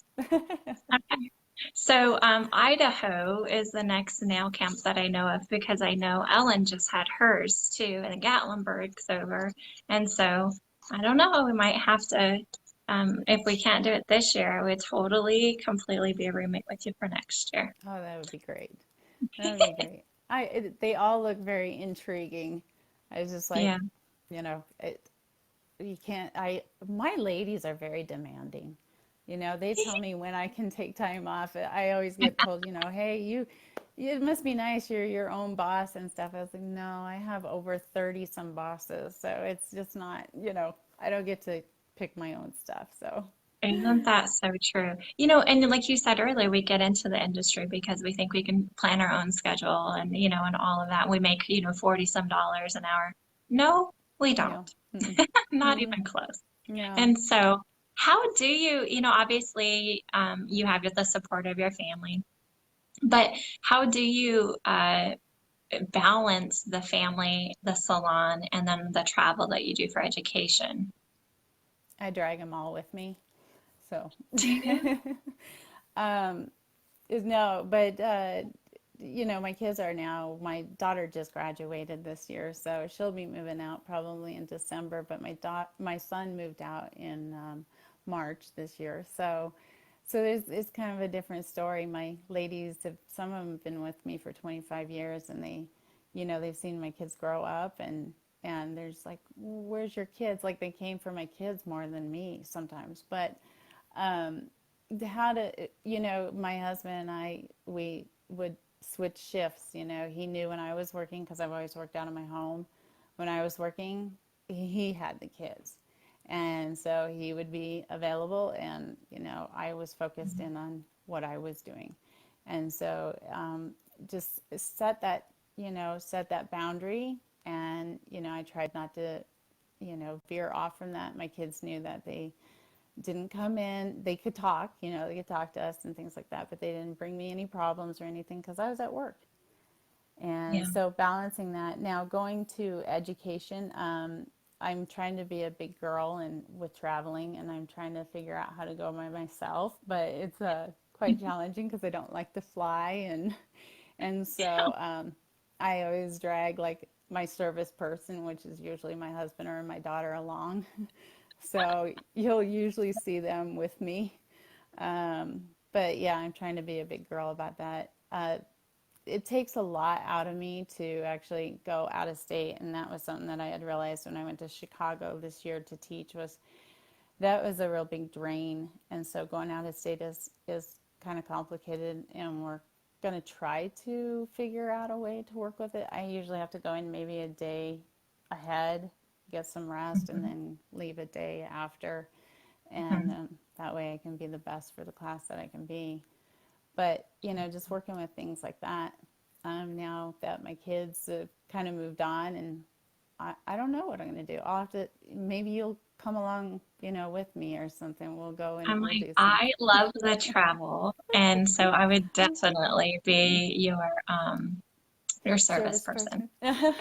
Okay. So, Idaho is the next nail camp that I know of because I know Ellen just had hers too, and Gatlinburg's over. And so, I don't know, we might have to, if we can't do it this year, I would totally, completely be a roommate with you for next year. Oh, that would be great. That would be great. They all look very intriguing. I was just like, Yeah. it, you can't, my ladies are very demanding. They tell me when I can take time off. I always get told, hey, it must be nice. You're your own boss and stuff. I was like, no, I have over 30 some bosses. So it's just not, I don't get to pick my own stuff. So, Isn't that so true? And like you said earlier, we get into the industry because we think we can plan our own schedule and, and all of that. We make, 40 some dollars an hour. No, we don't. no, mm-mm, Not mm-mm, even close. no. And so, how do you, obviously, you have the support of your family, but how do you balance the family, the salon, and then the travel that you do for education? I drag them all with me. So, Do you? um, is no, but my kids are now. My daughter just graduated this year, so she'll be moving out probably in December. But my son moved out in March this year, so it's kind of a different story. My ladies have some of them have been with me for 25 years, and they've seen my kids grow up, and they're just like, "Where's your kids?" Like they came for my kids more than me sometimes, but um, how to my husband and I we would switch shifts. He knew when I was working because I've always worked out of my home. When I was working, he had the kids, and so he would be available, and I was focused in on what I was doing. And so just set that boundary, and I tried not to veer off from that. My kids knew that they didn't come in. They could talk, they could talk to us and things like that, but they didn't bring me any problems or anything because I was at work. And Yeah. so balancing that now, going to education, I'm trying to be a big girl and with traveling, and I'm trying to figure out how to go by myself, but it's quite challenging because I don't like to fly, and so I always drag like my service person, which is usually my husband or my daughter, along. So you'll usually see them with me. But yeah, I'm trying to be a big girl about that. It takes a lot out of me to actually go out of state, and that was something that I had realized when I went to Chicago this year to teach was that was a real big drain. And so going out of state is kind of complicated, and we're going to try to figure out a way to work with it. I usually have to go in maybe a day ahead, get some rest, and Mhm. then leave a day after. And Mhm. that way I can be the best for the class that I can be. But, just working with things like that. Now that my kids have kind of moved on, and I don't know what I'm going to do. I'll have to, maybe you'll come along, with me or something. We'll go and I'm we'll like, do some I love the travel, and so I would definitely be your service service person. person.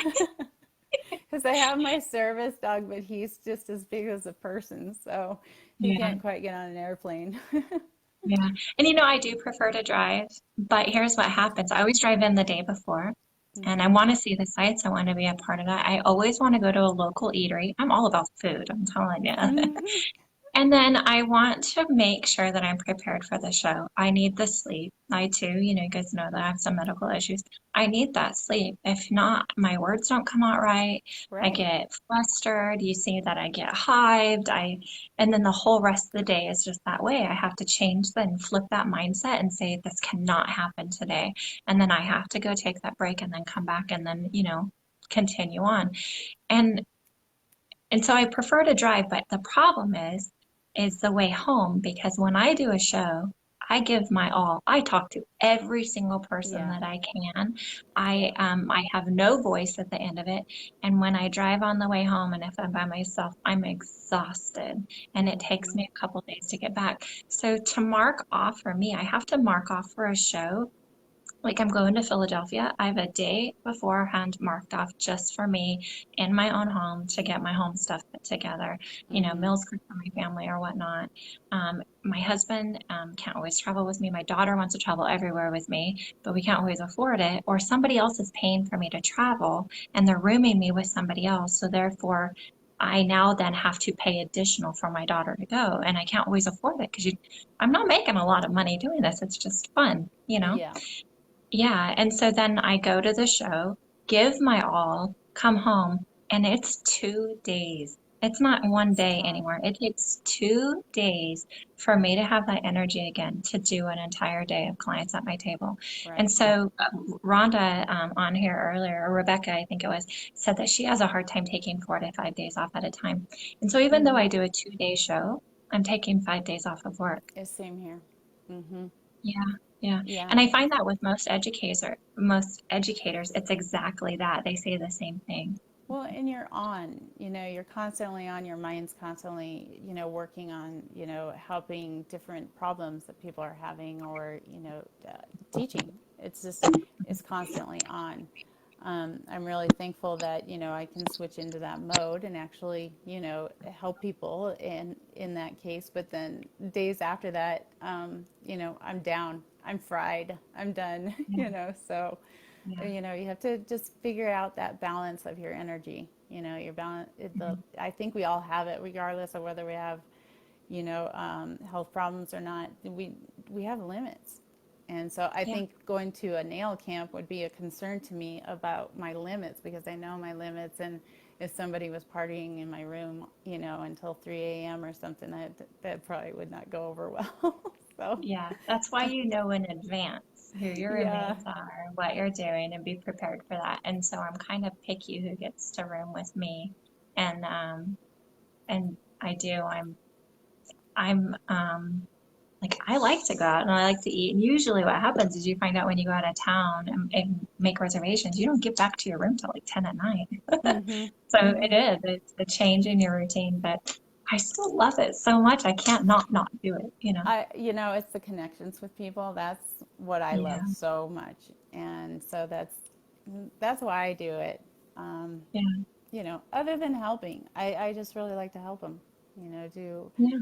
Because I have my service dog, but he's just as big as a person, so he Yeah. can't quite get on an airplane. Yeah. And I do prefer to drive, but here's what happens. I always drive in the day before, and I Mm-hmm. want to see the sights. I want to be a part of that. I always want to go to a local eatery. I'm all about food, I'm telling you. Mm-hmm. And then I want to make sure that I'm prepared for the show. I need the sleep. I too, you guys know that I have some medical issues. I need that sleep. If not, my words don't come out right. I Right. get flustered. You see that I get hived. And then the whole rest of the day is just that way. I have to change and flip that mindset and say, this cannot happen today. And then I have to go take that break and then come back and then, continue on. And and so I prefer to drive, but the problem is the way home because when I do a show, I give my all. I talk to every single person Yeah. that I can. Yeah. I have no voice at the end of it. And when I drive on the way home and if I'm by myself, I'm exhausted and it takes Mm-hmm. me a couple days to get back. So to mark off for me, I have to mark off for a show like I'm going to Philadelphia. I have a day beforehand marked off just for me in my own home to get my home stuff put together, Mm-hmm. meals cooked for my family or whatnot. My husband can't always travel with me. My daughter wants to travel everywhere with me, but we can't always afford it. Or somebody else is paying for me to travel and they're rooming me with somebody else. So therefore, I now then have to pay additional for my daughter to go, and I can't always afford it because I'm not making a lot of money doing this. It's just fun. Yeah. Yeah, and so then I go to the show, give my all, come home, and it's 2 days. It's not one It's day tough. anymore. It takes 2 days for me to have that energy again to do an entire day of clients at my table. And Right. so Rhonda on here earlier, or Rebecca, I think it was, said that she has a hard time taking 4 to 5 days off at a time. And so even though Mm-hmm. I do a 2 day show, I'm taking 5 days off of work. It's same here. Mm-hmm. Yeah, yeah. Yeah. And I find that with most educators, it's exactly that. They say the same thing. Well, and you're on, you're constantly on, your mind's constantly, working on, helping different problems that people are having or, teaching. It's just, it's constantly on. I'm really thankful that, I can switch into that mode and actually, help people in that case. But then days after that, I'm down, I'm fried, I'm done, Yeah, so yeah. you have to just figure out that balance of your energy. Your balance. Mhm. I think we all have it, regardless of whether we have, health problems or not. We have limits, and so I Yeah, think going to a nail camp would be a concern to me about my limits because I know my limits. And if somebody was partying in my room, until 3 a.m. or something, that probably would not go over well. So, yeah. That's why you know in advance who your yeah, roommates are, what you're doing, and be prepared for that. And so I'm kind of picky who gets to room with me. And I do. I'm like I like to go out and I like to eat. And usually what happens is you find out when you go out of town and make reservations, you don't get back to your room till like 10 at night. mm-hmm, So it mm-hmm. is, it's the change in your routine, but I still love it so much. I can't not do it. It's the connections with people. That's what I love Yeah, so much, and so that's why I do it. Um, yeah, Other than helping, I just really like to help them. yeah.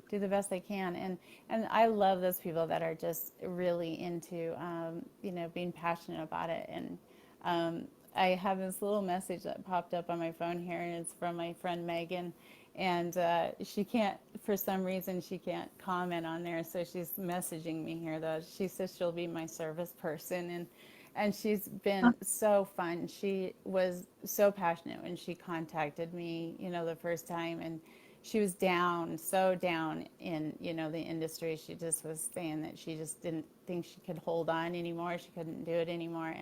Do the best they can, and I love those people that are just really into being passionate about it. And I have this little message that popped up on my phone here, and it's from my friend Megan. And she can't, for some reason, she can't comment on there. So she's messaging me here, though. She says she'll be my service person. And she's Oh, been so fun. She was so passionate when she contacted me, the first time. And she was down, so down in, the industry. She just was saying that she just didn't think she could hold on anymore. She couldn't do it anymore.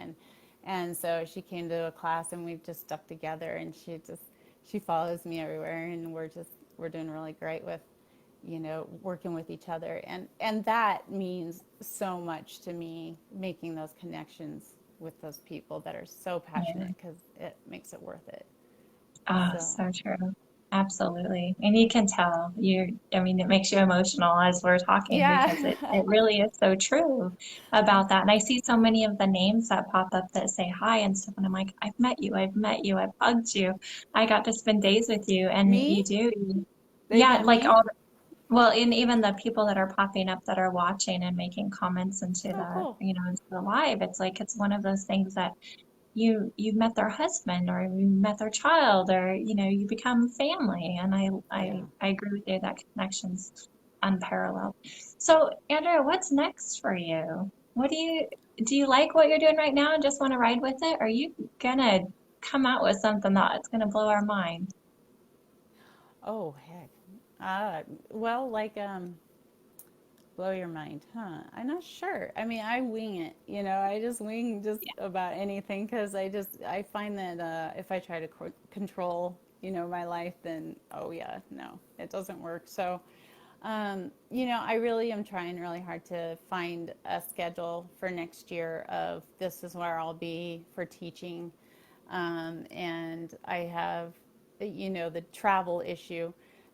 And so she came to a class and we've just stuck together, and she follows me everywhere, and we're doing really great with, working with each other. And that means so much to me, making those connections with those people that are so Yeah. passionate, because it makes it worth it. Oh, So, so true. Absolutely. And you can tell I mean, it makes you emotional as we're talking because yeah. it really is so true about that. And I see so many of the names that pop up that say hi and stuff. And I'm like, I've met you, I've hugged you. I got to spend days with you. And Me? you do. They've Yeah, met like me? all, well, and even the people that are popping up that are watching and making comments into Oh, cool. into the live, it's like it's one of those things that you've met their husband or you met their child or you become family, and Yeah. I agree with you that connection's unparalleled. So Andrea, what's next for you? What do you like what you're doing right now and just want to ride with it? Or are you gonna come out with something that's gonna blow our mind? Oh, heck. Well, like, blow your mind, huh? I'm not sure. I mean, I wing it. I just wing just about anything, because I find that if I try to control, my life, then oh yeah, no, it doesn't work. So, I really am trying really hard to find a schedule for next year of this is where I'll be for teaching. And I have, the travel issue.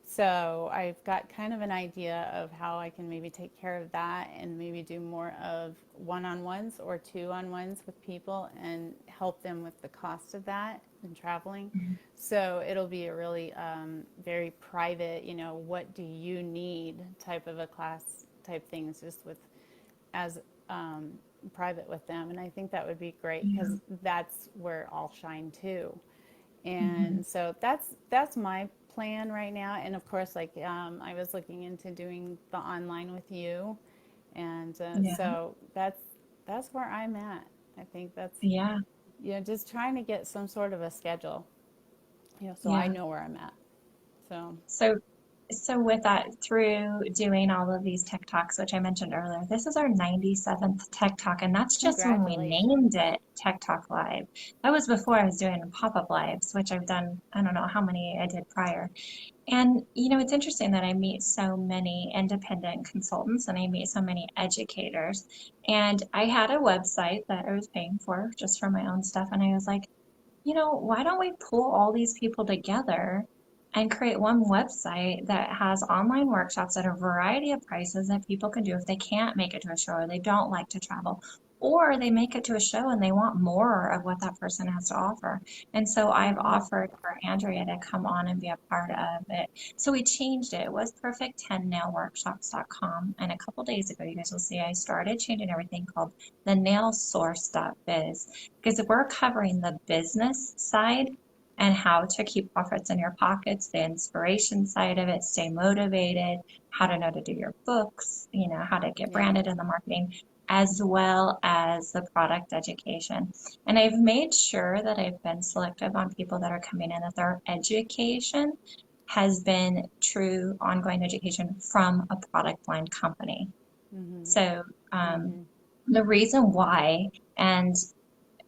So I've got kind of an idea of how I can maybe take care of that, and maybe do more of one-on-ones or two-on-ones with people and help them with the cost of that and traveling. So it'll be a really very private, what do you need type of a class type things, just with as private with them. And I think that would be great, because Yeah. that's where I'll shine too. Hmm. And so that's my plan right now. And of course, like, I was looking into doing the online with you, and Yeah. so that's where I'm at. I think that's, Yeah. just trying to get some sort of a schedule, so I Yeah. know where I'm at. So So So with that, through doing all of these Tech Talks, which I mentioned earlier, this is our 97th Tech Talk, and that's just when we named congratulations. it Tech Talk Live. That was before I was doing pop-up lives, which I've done, I don't know how many I did prior. And it's interesting that I meet so many independent consultants and I meet so many educators. And I had a website that I was paying for just for my own stuff, and I was like, why don't we pull all these people together and create one website that has online workshops at a variety of prices that people can do if they can't make it to a show or they don't like to travel, or they make it to a show and they want more of what that person has to offer. And so I've Mm-hmm. offered for Andrea to come on and be a part of it. So we changed it. It was perfect10nailworkshops.com. And a couple days ago, you guys will see I started changing everything called the nailsource.biz, because if we're covering the business side and how to keep profits in your pockets, the inspiration side of it, stay motivated, how to know to do your books, how to get Yeah. branded in the marketing, as well as the product education. And I've made sure that I've been selective on people that are coming in, that their education has been true ongoing education from a product line company. Mm-hmm. So Mm-hmm. the reason why, and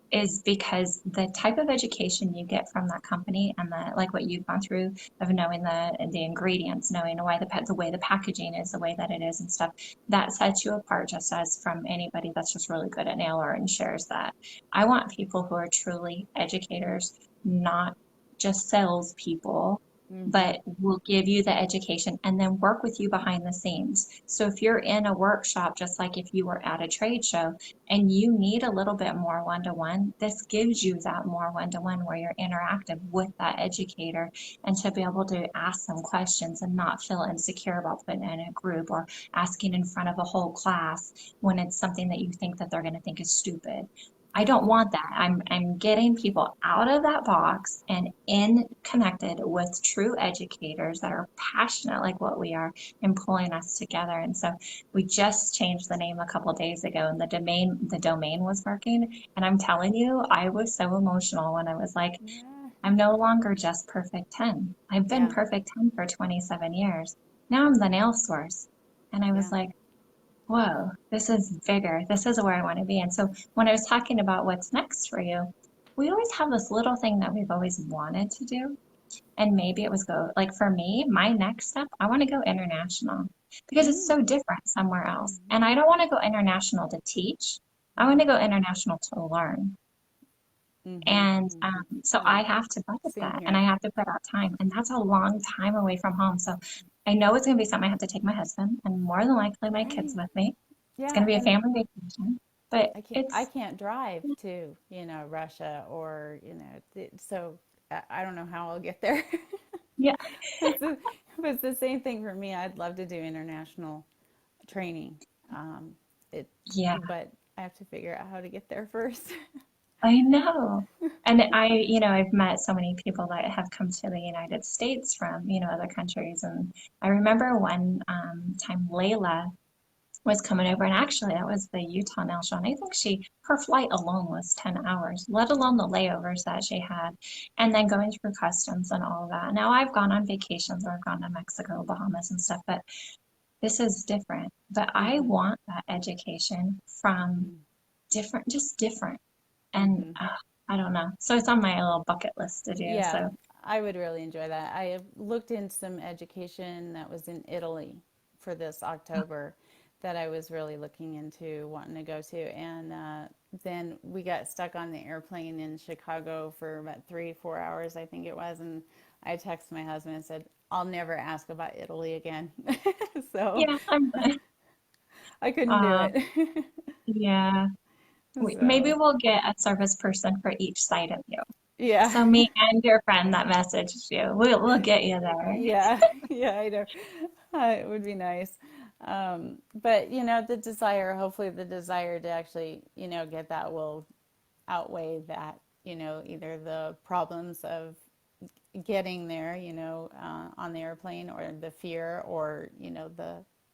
is because the type of education you get from that company and the like what you've gone through of knowing the ingredients, knowing why the way the packaging is the way that it is and stuff, that sets you apart just as from anybody that's just really good at nail art and shares that. I want people who are truly educators, not just salespeople, Mm-hmm. but will give you the education and then work with you behind the scenes. So if you're in a workshop, just like if you were at a trade show, and you need a little bit more one-to-one, this gives you that more one-to-one where you're interactive with that educator and to be able to ask them questions and not feel insecure about putting in a group or asking in front of a whole class when it's something that you think that they're going to think is stupid. I don't Mm-hmm. want that. I'm getting people out of that box and in connected with true educators that are passionate like what we are and pulling us together. And so we just changed the name a couple of days ago, and the domain was working. And I'm telling you, I was so emotional when I was like, Yeah. I'm no longer just perfect 10. I've been Yeah. perfect 10 for 27 years. Now I'm the nail source. And I was Yeah. like, whoa, this is bigger. This is where I want to be. And so when I was talking about what's next for you, we always have this little thing that we've always wanted to do. And maybe it was go like for me, my next step, I want to go international because it's Mm. so different somewhere else. Mm-hmm. And I don't want to go international to teach. I want Mm-hmm. to go international to learn. Mm-hmm. And Mm-hmm. so Yeah. I have to budget Same that and I here. have to put out time. And that's a long time away from home. So I know it's going to be something I have to take my husband and more than likely my kids Right. with me. It's going Yeah. to be a And family vacation, but I it's, can't drive to, Russia or, so I don't know how I'll get there. yeah, It's the, but it's the same thing for me. I'd love to do international training. Um, it, yeah, but I have to figure out how to get there first. I know. And I've met so many people that have come to the United States from, other countries. And I remember one time Layla was coming over, and actually that was the Utah nail show. And I think her flight alone was 10 hours, let alone the layovers that she had, and then going through customs and all of that. Now I've gone on vacations or I've gone to Mexico, Bahamas and stuff, but this is different. But I Mm-hmm. want that education from just different. And Mm-hmm. I don't know. So it's on my little bucket list to do. Yeah, So I would really enjoy that. I have looked into some education that was in Italy for this October that I was really looking into wanting to go to. And then we got stuck on the airplane in Chicago for about 3, 4 hours, I think it was. And I texted my husband and said, I'll never ask about Italy again. So yeah, I'm I couldn't do uh it. yeah. Maybe So, we'll get a service person for each side of you. yeah. So me and your friend that messaged you, we'll get you there. Yeah, yeah, I know. It would be nice. But the desire, hopefully the desire to actually, get that will outweigh that, either the problems of getting there, on the airplane or the fear or,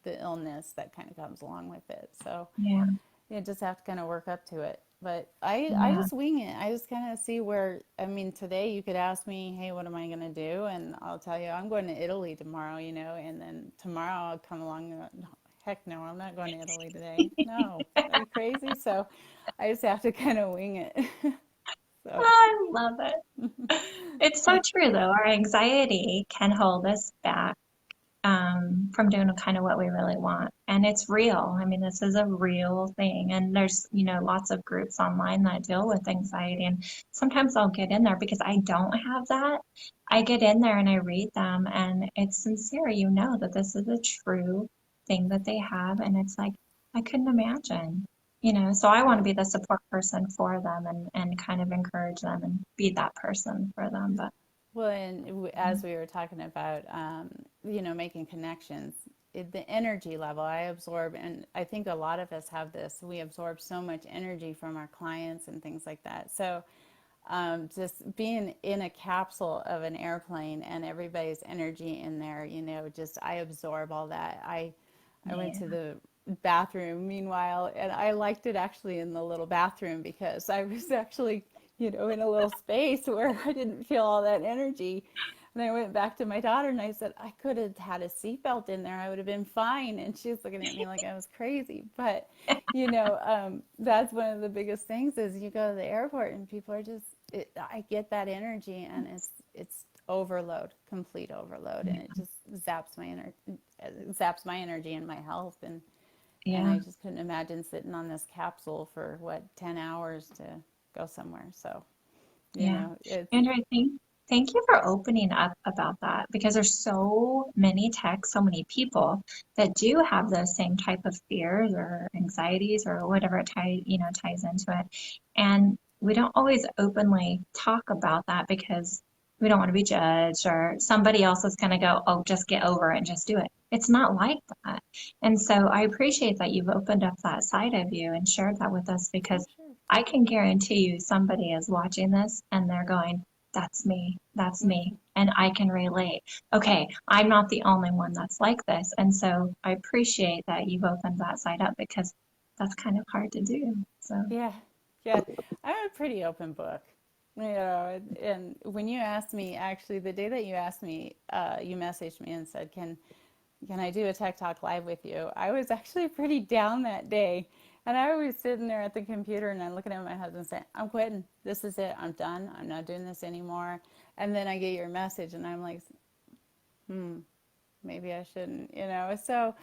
the illness that kind of comes along with it. So Yeah, you just have to kind of work up to it. But I yeah, just wing it. I just kind of see where, I mean, today you could ask me, hey, what am I going to do? And I'll tell you, I'm going to Italy tomorrow, and then tomorrow I'll come along and heck no, I'm not going to Italy today. No, are you crazy? So I just have to kind of wing it. So, I love it. It's so true though. Our anxiety can hold us back from doing kind of what we really want. And it's real. I mean, this is a real thing. And there's, lots of groups online that deal with anxiety. And sometimes I'll get in there because I don't have that. I get in there and I read them, and it's sincere. You know that this is a true thing that they have. And it's like, I couldn't imagine. So I want to yeah. be the support person for them and kind of encourage them and be that person for them. But Well, and as we were talking about, making connections, the energy level I absorb, and I think a lot of us have this, we absorb so much energy from our clients and things like that. So just being in a capsule of an airplane and everybody's energy in there, just I absorb all that. I went to yeah, the bathroom meanwhile, and I liked it actually in the little bathroom because I was actually, in a little space where I didn't feel all that energy. And I went back to my daughter and I said, I could have had a seatbelt in there. I would have been fine. And she was looking at me like I was crazy. But, that's one of the biggest things is you go to the airport and people are just, I get that energy and it's overload, complete overload. And it just zaps my energy and my health. And yeah. I just couldn't imagine sitting on this capsule for 10 hours to go somewhere. So, Yeah. it's, Andrea, thank you for opening up about that because there's so many techs, so many people that do have those same type of fears or anxieties or whatever ties into it. And we don't always openly talk about that because we don't want to be judged or somebody else is going to go, oh, just get over it and just do it. It's not like that. And so I appreciate that you've opened up that side of you and shared that with us oh, because sure. I can guarantee you somebody is watching this and they're going, that's me, and I can relate. Okay, I'm not the only one that's like this. And so I appreciate that you've opened that side up because that's kind of hard to do. So, Yeah. Yeah. I'm a pretty open book. And when you asked me, actually, the day that you asked me, you messaged me and said, can I do a Tech Talk live with you? I was actually pretty down that day. And I was sitting there at the computer and I'm looking at my husband saying, I'm quitting. This is it. I'm done. I'm not doing this anymore. And then I get your message and I'm like, maybe I shouldn't, So,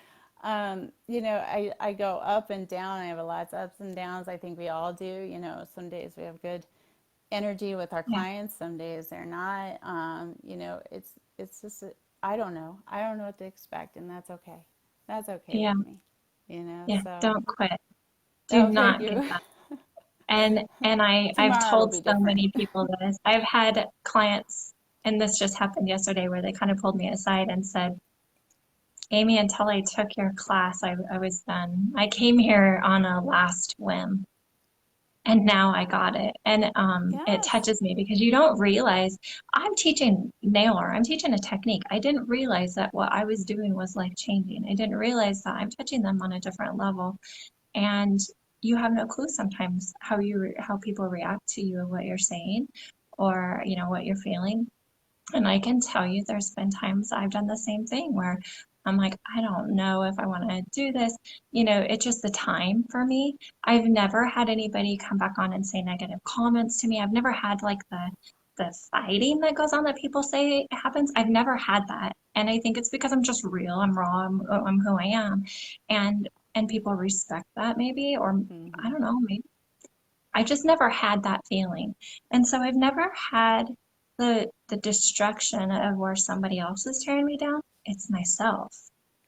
I go up and down. I have a lots of ups and downs. I think we all do. Some days we have good energy with our Yeah. clients. Some days they're not. It's just I don't know. I don't know what to expect, and that's okay. That's okay Yeah. with me. Yeah. So Don't quit. Do oh, thank not give you. up. And I've Tomorrow it'll told be so different. many people this. I've had clients, and this just happened yesterday, where they kind of pulled me aside and said, Amy, until I took your class, I was done. I came here on a last whim, and now I got it. And it Yes. touches me because you don't realize I'm teaching nail art. I'm teaching a technique. I didn't realize that what I was doing was life changing. I didn't realize that I'm touching them on a different level. And you have no clue sometimes how people react to you and what you're saying, or what you're feeling. And I can tell you there's been times I've done the same thing where I'm like, I don't know if I want to do this. It's just the time for me. I've never had anybody come back on and say negative comments to me. I've never had like the fighting that goes on that people say happens. I've never had that. And I think it's because I'm just real. I'm raw. I'm who I am. And people respect that maybe, or I Hmm. don't know, maybe I just never had that feeling. And so I've never had the destruction of where somebody else is tearing me down. It's myself.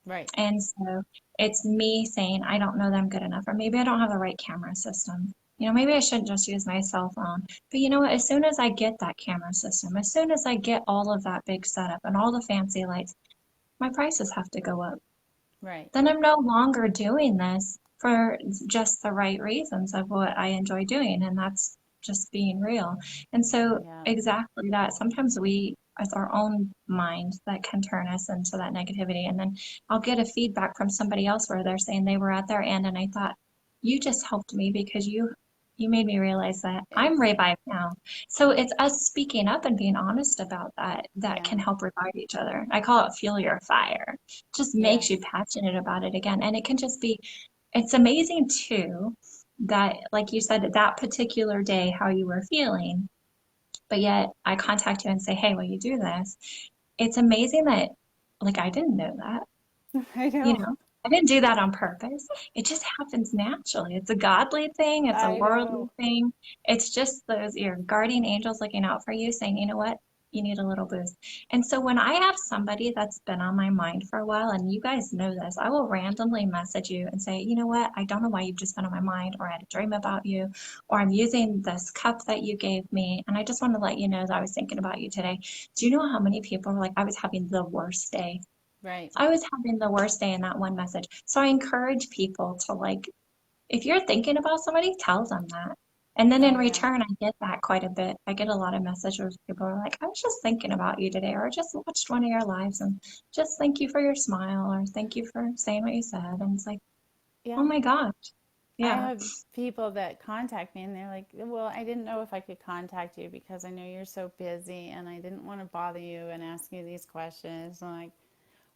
Right. And so it's me saying, I don't know that I'm good enough, or maybe I don't have the right camera system. Maybe I shouldn't just use my cell phone. But you know what? As soon as I get that camera system, as soon as I get all of that big setup and all the fancy lights, my prices have to go up. Right. Then I'm no longer doing this for just the right reasons of what I enjoy doing, and that's just being real. And so, Yeah. exactly that. Sometimes it's our own mind that can turn us into that negativity. And then I'll get a feedback from somebody else where they're saying they were at their end, and I thought, you just helped me because you made me realize that I'm Ex- revived now. So it's us speaking up and being honest about that yeah. can help revive each other. I call it fuel your fire, just makes you Yes. passionate about it again. And it can just be, it's amazing too that, like you said, that particular day, how you were feeling, but yet I contact you and say, hey, will you do this? It's amazing that, like, I didn't know that, I you know. know, I didn't do that on purpose. It just happens naturally. It's a godly thing, it's a I worldly know. thing. It's just those your guardian angels looking out for you, saying, you know what? You need a little boost. And so when I have somebody that's been on my mind for a while, and you guys know this, I will randomly message you and say, you know what? I don't know why you've just been on my mind, or I had a dream about you, or I'm using this cup that you gave me, and I just want to let you know that I was thinking about you today. Do you know how many people were like, I was having the worst day? Right. I was having the worst day in that one message. So I encourage people to, like, if you're thinking about somebody, tell them that. And then Oh in yeah. return, I get that quite a bit. I get a lot of messages. People are like, I was just thinking about you today, or I just watched one of your lives and just thank you for your smile, or thank you for saying what you said. And it's like, oh Yeah. my gosh. I Yeah. have people that contact me and they're like, well, I didn't know if I could contact you because I know you're so busy and I didn't want to bother you and ask you these questions. I'm like,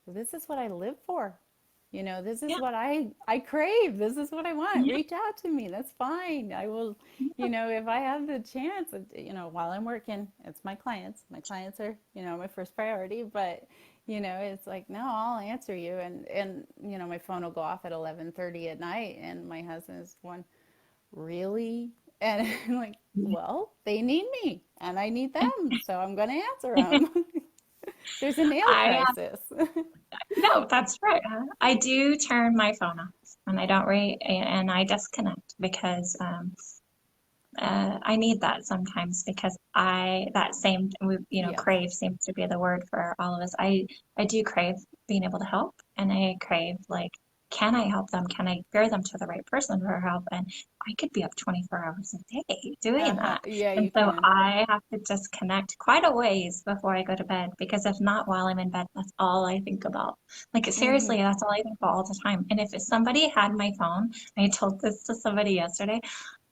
well, this is what I live for. This is Yeah. what I crave. This is what I want. Yeah. Reach out to me. That's fine. I will, if I have the chance, while I'm working, it's my clients. My clients are, my first priority. But, it's like, no, I'll answer you. And my phone will go off at 11:30 at night. And my husband's going, really? And I'm like, well, they need me and I need them. So I'm going to answer them. There's a nail I crisis. No, that's right. I do turn my phone off, and I don't and I disconnect because I need that sometimes, because that same, Yes. crave seems to be the word for all of us. I do crave being able to help, and I crave, like, can I help them? Can I refer them to the right person for help? And I could be up 24 hours a day doing Uh-huh. that. Yeah, And you so can. I have to disconnect quite a ways before I go to bed, because if not, while I'm in bed, that's all I think about. Like, seriously, Hmm. that's all I think about all the time. And if somebody had my phone, I told this to somebody yesterday,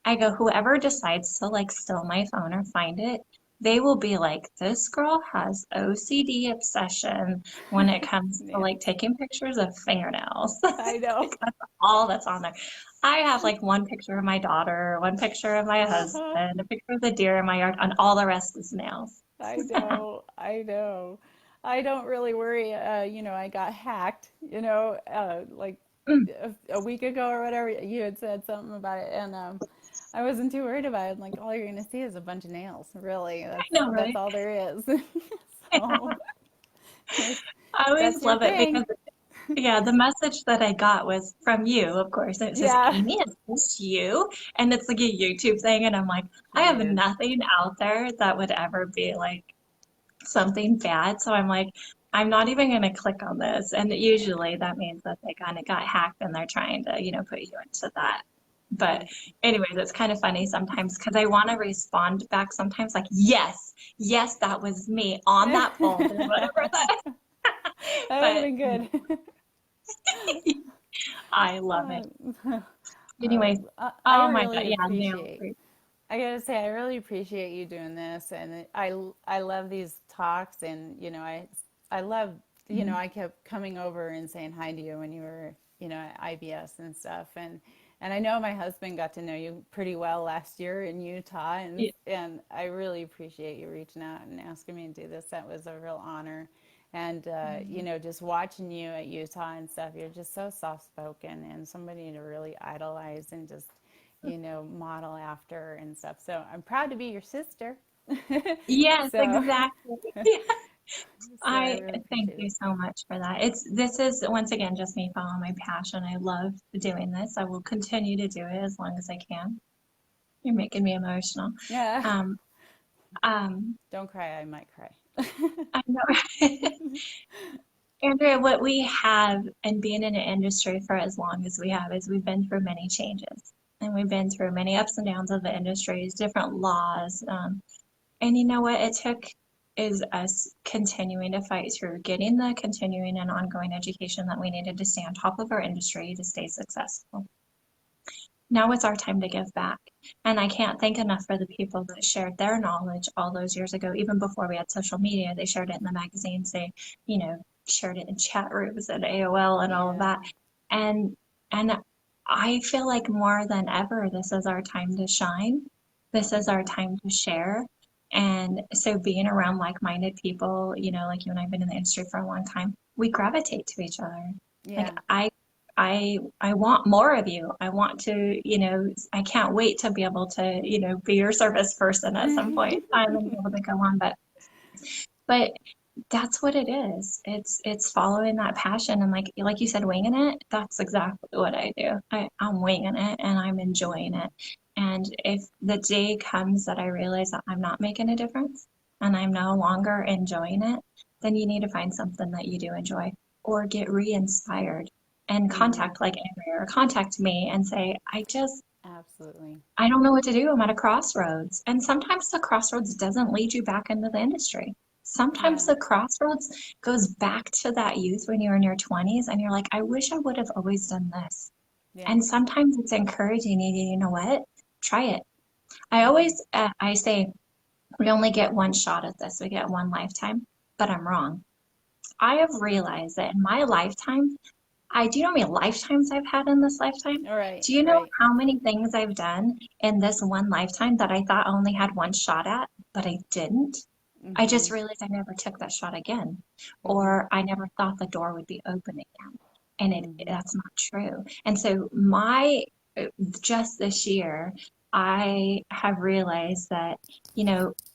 I go, whoever decides to like steal my phone or find it, they will be like, this girl has OCD obsession when it comes to like Nails. taking pictures of fingernails. I know. That's all that's on there. I have like one picture of my daughter, one picture of my Uh-huh. husband, a picture of the deer in my yard, and all the rest is nails. I know. I know. I don't really worry. I got hacked, like Mm, a week ago or whatever. You had said something about it, and I wasn't too worried about it. Like, all you're gonna see is a bunch of nails. Really, I that's know, that's right? all there is. So if I that's always your love it thing. because yeah, the message that I got was from you, of course. And it says, Yeah, Amy, is this you? And it's like a YouTube thing. And I'm like, I it have is. nothing out there that would ever be like something bad. So I'm like, I'm not even going to click on this. And usually that means that they kind of got hacked and they're trying to, put you into that. But Mm. anyways, it's kind of funny sometimes because I want to respond back sometimes like, yes, yes, that was me on that phone or whatever that. That would have But been good. I love Uh, it. Anyways, I oh my God, really yeah, nails. appreciate. I gotta say, I really appreciate you doing this, and I love these talks, and I love Mhm. I kept coming over and saying hi to you when you were at IBS and stuff, and I know my husband got to know you pretty well last year in Utah, and Yeah. and I really appreciate you reaching out and asking me to do this. That was a real honor. And just watching you at Utah and stuff, you're just so soft spoken and somebody to really idolize and just model after and stuff. So I'm proud to be your sister. Yes, so, exactly. Yeah. so I I really thank appreciate you it. so much for that. This is once again just me following my passion. I love doing this. I will continue to do it as long as I can. You're making me emotional. Yeah. Um, um, Don't cry, I might cry. I know. Andrea, what we have and being in an industry for as long as we have is we've been through many changes and we've been through many ups and downs of the industries, different laws. And you know what it took is us continuing to fight through getting the continuing and ongoing education that we needed to stay on top of our industry to stay successful. Now it's our time to give back. And I can't thank enough for the people that shared their knowledge all those years ago, even before we had social media. They shared it in the magazines, shared it in chat rooms and AOL and all of Yeah. that. And and I feel like more than ever, this is our time to shine. This is our time to share. And so being around like-minded people, like you and I've been in the industry for a long time, we gravitate to each other. Like Yeah. I want more of you. I want to, I can't wait to be able to, be your service person at some point in time and be able to go on. But that's what it is. It's following that passion and like you said, winging it. That's exactly what I do. I'm winging it and I'm enjoying it. And if the day comes that I realize that I'm not making a difference and I'm no longer enjoying it, then you need to find something that you do enjoy or get re-inspired and Mm-hmm. contact like Andrea or contact me and say, Absolutely. I don't know what to do. I'm at a crossroads. And sometimes the crossroads doesn't lead you back into the industry. Sometimes Yeah. the crossroads goes back to that youth when you're in your 20s and you're like, I wish I would have always done this. Yeah. And sometimes it's encouraging you know what? Try it. I Mm-hmm. always I say we only get one shot at this. We get one lifetime, but I'm wrong. I have realized that in my lifetime, do you know how many lifetimes I've had in this lifetime? All right. Do you know Right. how many things I've done in this one lifetime that I thought I only had one shot at, but I didn't? I Mm-hmm. just realized I never took that shot again, Mm-hmm. or I never thought the door would be open again. And Mm-hmm. that's not true. And so just this year, I have realized that,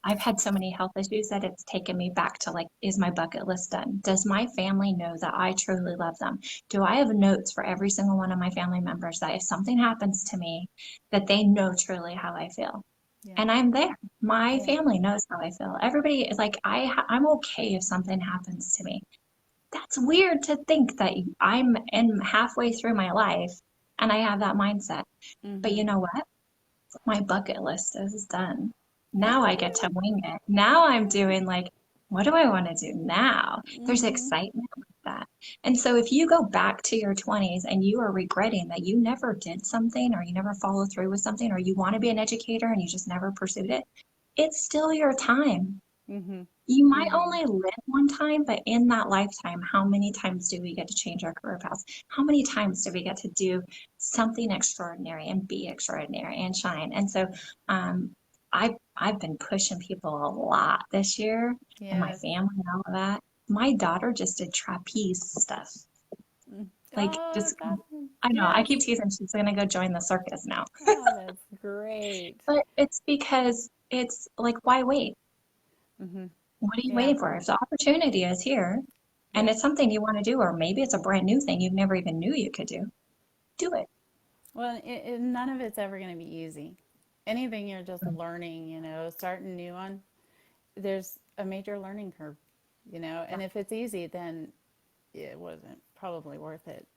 I've had so many health issues that it's taken me back to like, is my bucket list done? Does my family know that I truly love them? Do I have notes for every single one of my family members that if something happens to me, that they know truly how I feel? Yeah. And I'm there. My Yeah. family knows how I feel. Everybody is like, I'm okay if something happens to me. That's weird to think that I'm in halfway through my life and I have that mindset. But you Mm-hmm. know what? My bucket list is done. Now I get to Yay. wing it. Now I'm doing like, what do I want to do now? There's Mm-hmm. excitement with that. And so if you go back to your 20s and you are regretting that you never did something or you never followed through with something or you want to be an educator and you just never pursued it, it's still your time. Mm-hmm. You might Mm-hmm. only live one time, but in that lifetime, how many times do we get to change our career paths? How many times do we get to do something extraordinary and be extraordinary and shine? And so I've been pushing people a lot this year and my Yes. family and all of that. My daughter just did trapeze stuff. Mm. Like Oh, just that's I know, I yes. keep teasing she's gonna go join the circus now. Oh, that's great. But it's because it's like, why wait? Mm-hmm. What are you Yeah. waiting for? If the opportunity is here and Yep. it's something you want to do, or maybe it's a brand new thing you've never even knew you could do it. Well, none of it's ever going to be easy. Anything you're just learning, starting new on, there's a major learning curve, Yeah. and if it's easy, then it wasn't probably worth it.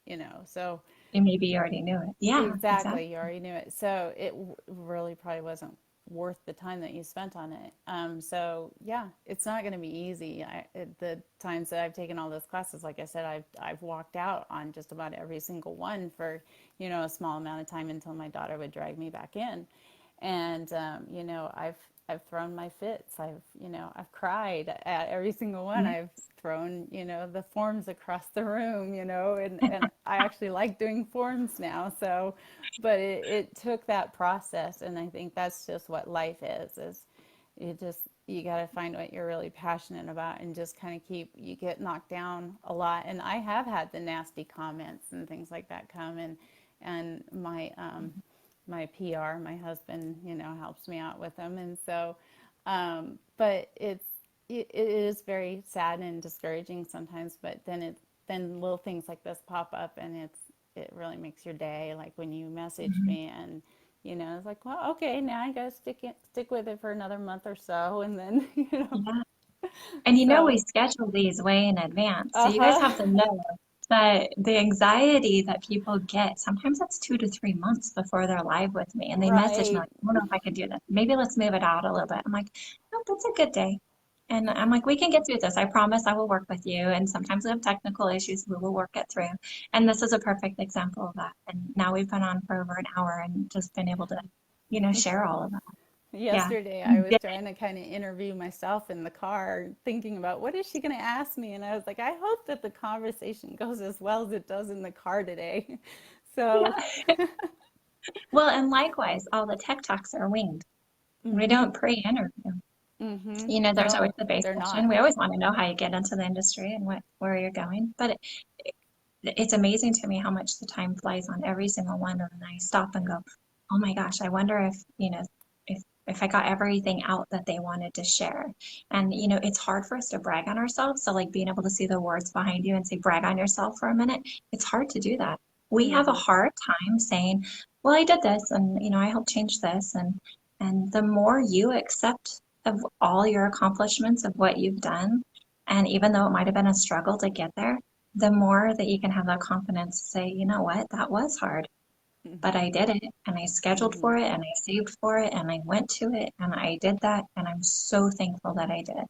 So And maybe you already knew it. Yeah, exactly. exactly, you already knew it. So it really probably wasn't worth the time that you spent on it. So yeah, it's not going to be easy. The times that I've taken all those classes, like I said, I've walked out on just about every single one for a small amount of time until my daughter would drag me back in, and I've thrown my fits. I've cried at every single one. Yeah. I've thrown the forms across the room, and I actually like doing forms now. So, but it took that process, and I think that's just what life is you got to find what you're really passionate about and just kind of you get knocked down a lot. And I have had the nasty comments and things like that come, and my PR, my husband, helps me out with them. And so, but it is very sad and discouraging sometimes. But then little things like this pop up, and it really makes your day. Like when you message Mhm. me and it's like, well, okay, now I gotta stick with it for another month or so, and then Yeah. And we so schedule these way in advance. So you guys uh-huh. have to know that the anxiety that people get, sometimes it's 2 to 3 months before they're live with me. And they message me Right. like, I don't know if I could do this. Maybe let's move it out a little bit. I'm like, nope, it's a good day. And I'm like, we can get through this. I promise I will work with you. And sometimes we have technical issues. We will work it through. And this is a perfect example of that. And now we've been on for over an hour and just been able to, share all of that. Yeah. Yesterday, I was trying to kind of interview myself in the car, thinking about what is she going to ask me, and I was like, I hope that the conversation goes as well as it does in the car today. So, Yeah. Well, and likewise, all the tech talks are winged. We mm-hmm, don't pre-interview. mm-hmm, There's always no, the base they're question. not. We always want to know how you get into the industry and where you're going. But it's amazing to me how much the time flies on every single one. And I stop and go, oh my gosh, I wonder if, if I got everything out that they wanted to share. And, it's hard for us to brag on ourselves. So like being able to see the words behind you and say, brag on yourself for a minute, it's hard to do that. We have a Mm-hmm, hard time saying, well, I did this and, I helped change this. And the more you accept of all your accomplishments of what you've done, and even though it might have been a struggle to get there, the more that you can have that confidence to say, you know what, that was hard, but I did it and I scheduled mm-hmm, for it and I saved for it and I went to it and I did that. And I'm so thankful that I did.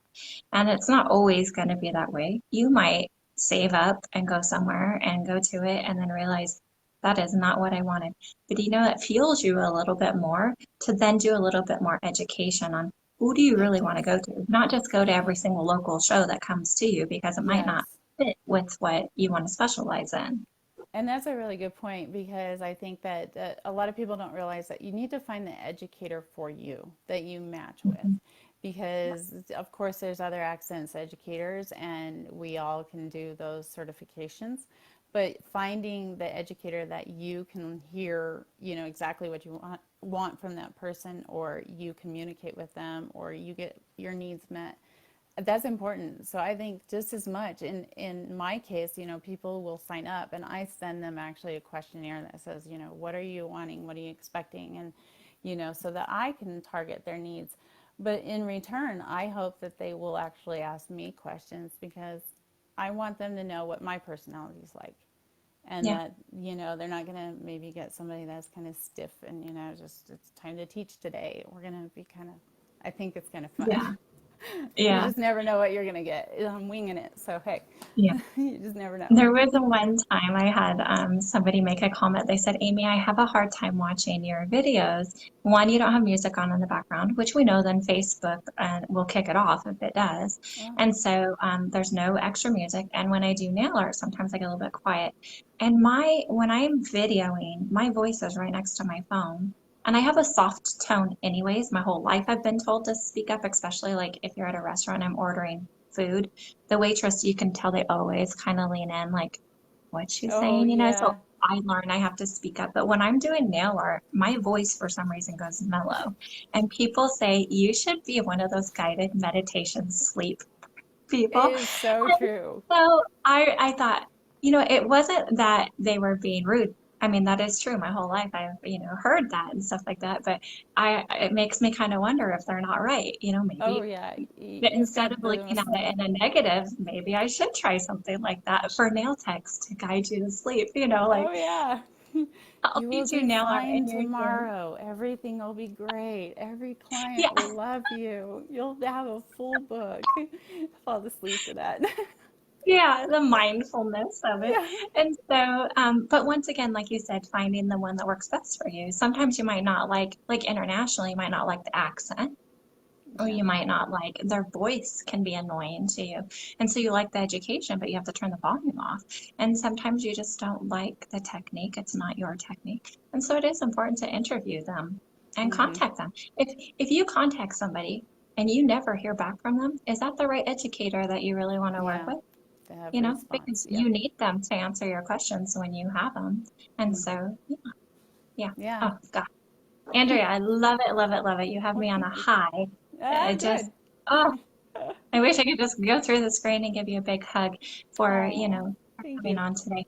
And it's not always going to be that way. You might save up and go somewhere and go to it and then realize that is not what I wanted. But it fuels you a little bit more to then do a little bit more education on who do you it really want to does. go to? Not just go to every single local show that comes to you because it might not Yes. fit with what you want to specialize in. And that's a really good point because I think that a lot of people don't realize that you need to find the educator for you that you match with. Mhm. Because, of course, there's other accents educators, and we all can do those certifications. But finding the educator that you can hear, exactly what you want from that person, or you communicate with them, or you get your needs met, that's important. So I think just as much in my case, people will sign up and I send them actually a questionnaire that says, what are you wanting? What are you expecting? And, so that I can target their needs. But in return, I hope that they will actually ask me questions because I want them to know what my personality is like. And Yeah. that, they're not going to maybe get somebody that's kind of stiff and, just it's time to teach today. We're going to be kind of, I think it's kind of fun. Yeah. You Yeah. just never know what you're gonna get. I'm winging it, so hey, Yeah. you just never know. There was a one time I had somebody make a comment. They said, Amy, I have a hard time watching your videos. One, you don't have music on in the background, which we know then Facebook will kick it off if it does. Oh, And so there's no extra music. And when I do nail art, sometimes I get a little bit quiet. And when I'm videoing, my voice is right next to my phone. And I have a soft tone anyways. My whole life I've been told to speak up, especially like if you're at a restaurant, I'm ordering food, the waitress, you can tell they always kind of lean in, like, what's she oh saying, So yeah. I learn I have to speak up. But when I'm doing nail art, my voice for some reason goes mellow. And people say you should be one of those guided meditation sleep It people. is so true. So I thought, it wasn't that they were being rude. I mean, that is true. My whole life I've, heard that and stuff like that. But it makes me kind of wonder if they're not right. Oh Maybe yeah, but you instead can't of put them looking at it asleep. in a negative, maybe I should try something like that for nail techs to guide you to sleep. Like Oh yeah. I'll You will teach you do nail art fine in your ear. tomorrow. Everything will be great. Every Yeah, client will love you. You'll have a full book. Fall asleep to that. yeah, the mindfulness of it. Yeah. And so, but once again, like you said, finding the one that works best for you. Sometimes you might not like internationally, you might not like the accent. Or Yeah. you might not like their voice can be annoying to you. And so you like the education, but you have to turn the volume off. And sometimes you just don't like the technique. It's not your technique. And so it is important to interview them and Mm-hmm. contact them. If you contact somebody and you never hear back from them, is that the right educator that you really want to work Yeah. with? To have a response. Because Yep. you need them to answer your questions when you have them. And Mm-hmm. so, yeah, yeah. Yeah. Oh, God. Andrea, I love it, love it, love it. You have Well, me on a thank you. high. Ah, Just, good. oh, I wish I could just go through the screen and give you a big hug for, Oh, for thank coming you. on today.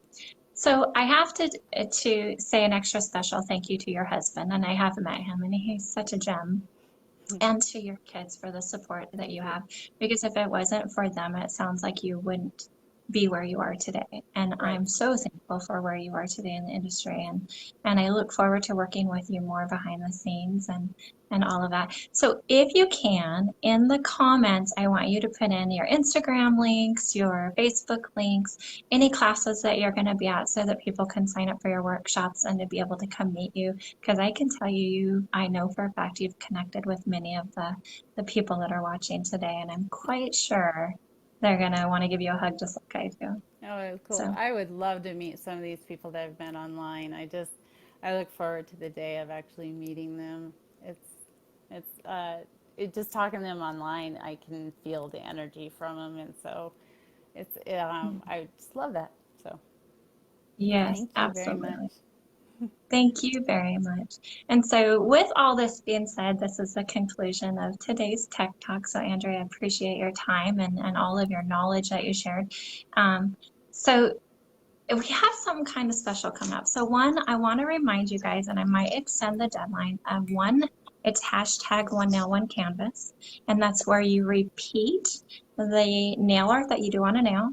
So I have to say an extra special thank you to your husband, and I have met him, and he's such a gem, and to your kids for the support that Thank you you. have. Because if it wasn't for them, it sounds like you wouldn't be where you are today. And Right. I'm so thankful for where you are today in the industry. And I look forward to working with you more behind the scenes and all of that. So if you can, in the comments, I want you to put in your Instagram links, your Facebook links, any classes that you're going to be at so that people can sign up for your workshops and to be able to come meet you. Because I can tell you, I know for a fact you've connected with many of the people that are watching today, and I'm quite sure they're gonna want to give you a hug just like I do. Oh, cool. So I would love to meet some of these people that I've met online. I look forward to the day of actually meeting them. It's, just talking to them online, I can feel the energy from them. And so I just love that. So yes, thank you very much. absolutely. Thank you very much. And so, with all this being said, this is the conclusion of today's Tech Talk. So, Andrea, I appreciate your time and all of your knowledge that you shared. So, we have some kind of special coming up. So one, I want to remind you guys, and I might extend the deadline of one, it's hashtag one nail, one canvas. And that's where you repeat the nail art that you do on a nail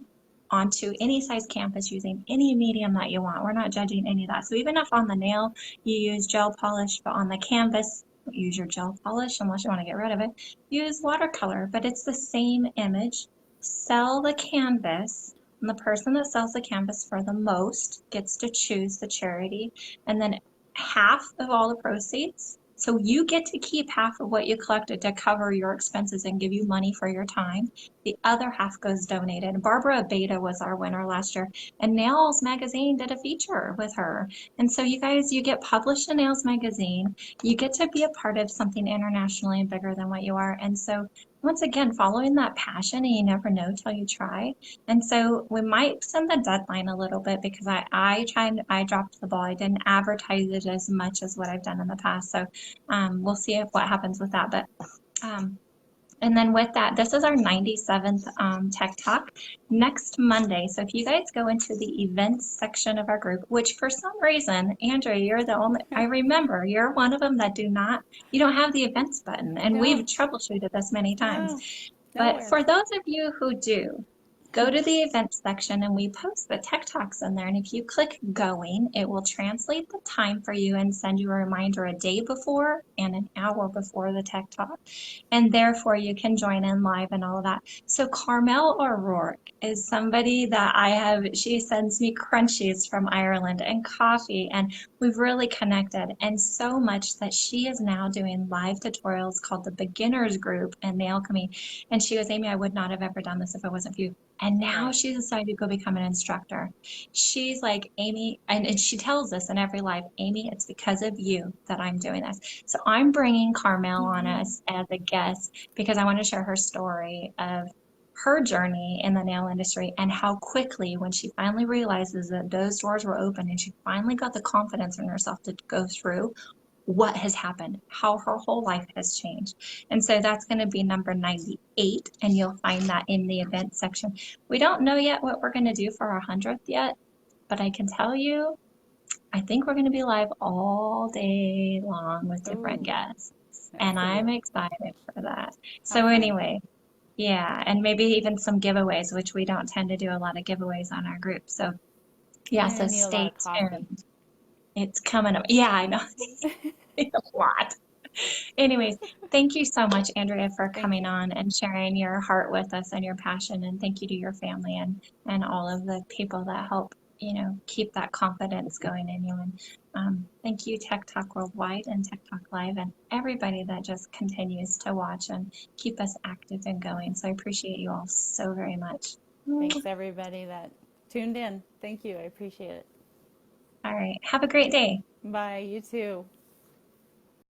onto any size canvas using any medium that you want. We're not judging any of that. So even if on the nail you use gel polish, but on the canvas, use your gel polish unless you want to get rid of it. Use watercolor, but it's the same image. Sell the canvas, and the person that sells the canvas for the most gets to choose the charity, and then half of all the proceeds. So you get to keep half of what you collected to cover your expenses and give you money for your time. The other half goes donated. Barbara Beta was our winner last year, and Nails Magazine did a feature with her. And so you guys, you get published in Nails Magazine. You get to be a part of something internationally and bigger than what you are. And so once again, following that passion, and you never know till you try. And so we might send the deadline a little bit because I dropped the ball. I didn't advertise it as much as what I've done in the past. So we'll see what happens with that. But um, and then with that, this is our 97th Tech Talk next Monday. So if you guys go into the events section of our group, which for some reason, Andrea, you're the only, I remember you're one of them that you don't have the events button. I And we've don't. troubleshooted this many times. No. But Nowhere. for those of you who do, go to the events section and we post the Tech Talks in there. And if you click going, it will translate the time for you and send you a reminder a day before and an hour before the Tech Talk. And therefore you can join in live and all of that. So Carmel O'Rourke is somebody that she sends me crunchies from Ireland and coffee, and we've really connected. And so much that she is now doing live tutorials called the Beginners Group in Nail Alchemy. And she goes, Amy, I would not have ever done this if it wasn't for you. And now Right. she's decided to go become an instructor. She's like, Amy, and she tells us in every live, Amy, it's because of you that I'm doing this. So I'm bringing Carmel on us as a guest because I want to share her story of her journey in the nail industry and how quickly, when she finally realizes that those doors were open and she finally got the confidence in herself to go through, what has happened, how her whole life has changed. And so that's going to be number 98, and you'll find that in the event section. We don't know yet what we're going to do for our 100th yet, but I can tell you, I think we're going to be live all day long with different Ooh, guests. that's And I'm cool. excited for that. How So fun. anyway, yeah, and maybe even some giveaways, which we don't tend to do a lot of giveaways on our group. So yeah, You're so gonna need a lot stay of coffee. tuned. It's coming up. Yeah, I know. A lot. Anyways, thank you so much, Andrea, for Thank coming you. on and sharing your heart with us and your passion. And thank you to your family and all of the people that help, keep that confidence going in you. And thank you, Tech Talk Worldwide and Tech Talk Live, and everybody that just continues to watch and keep us active and going. So I appreciate you all so very much. Thanks everybody that tuned in. Thank you. I appreciate it. All right. Have a great day. Bye. You too.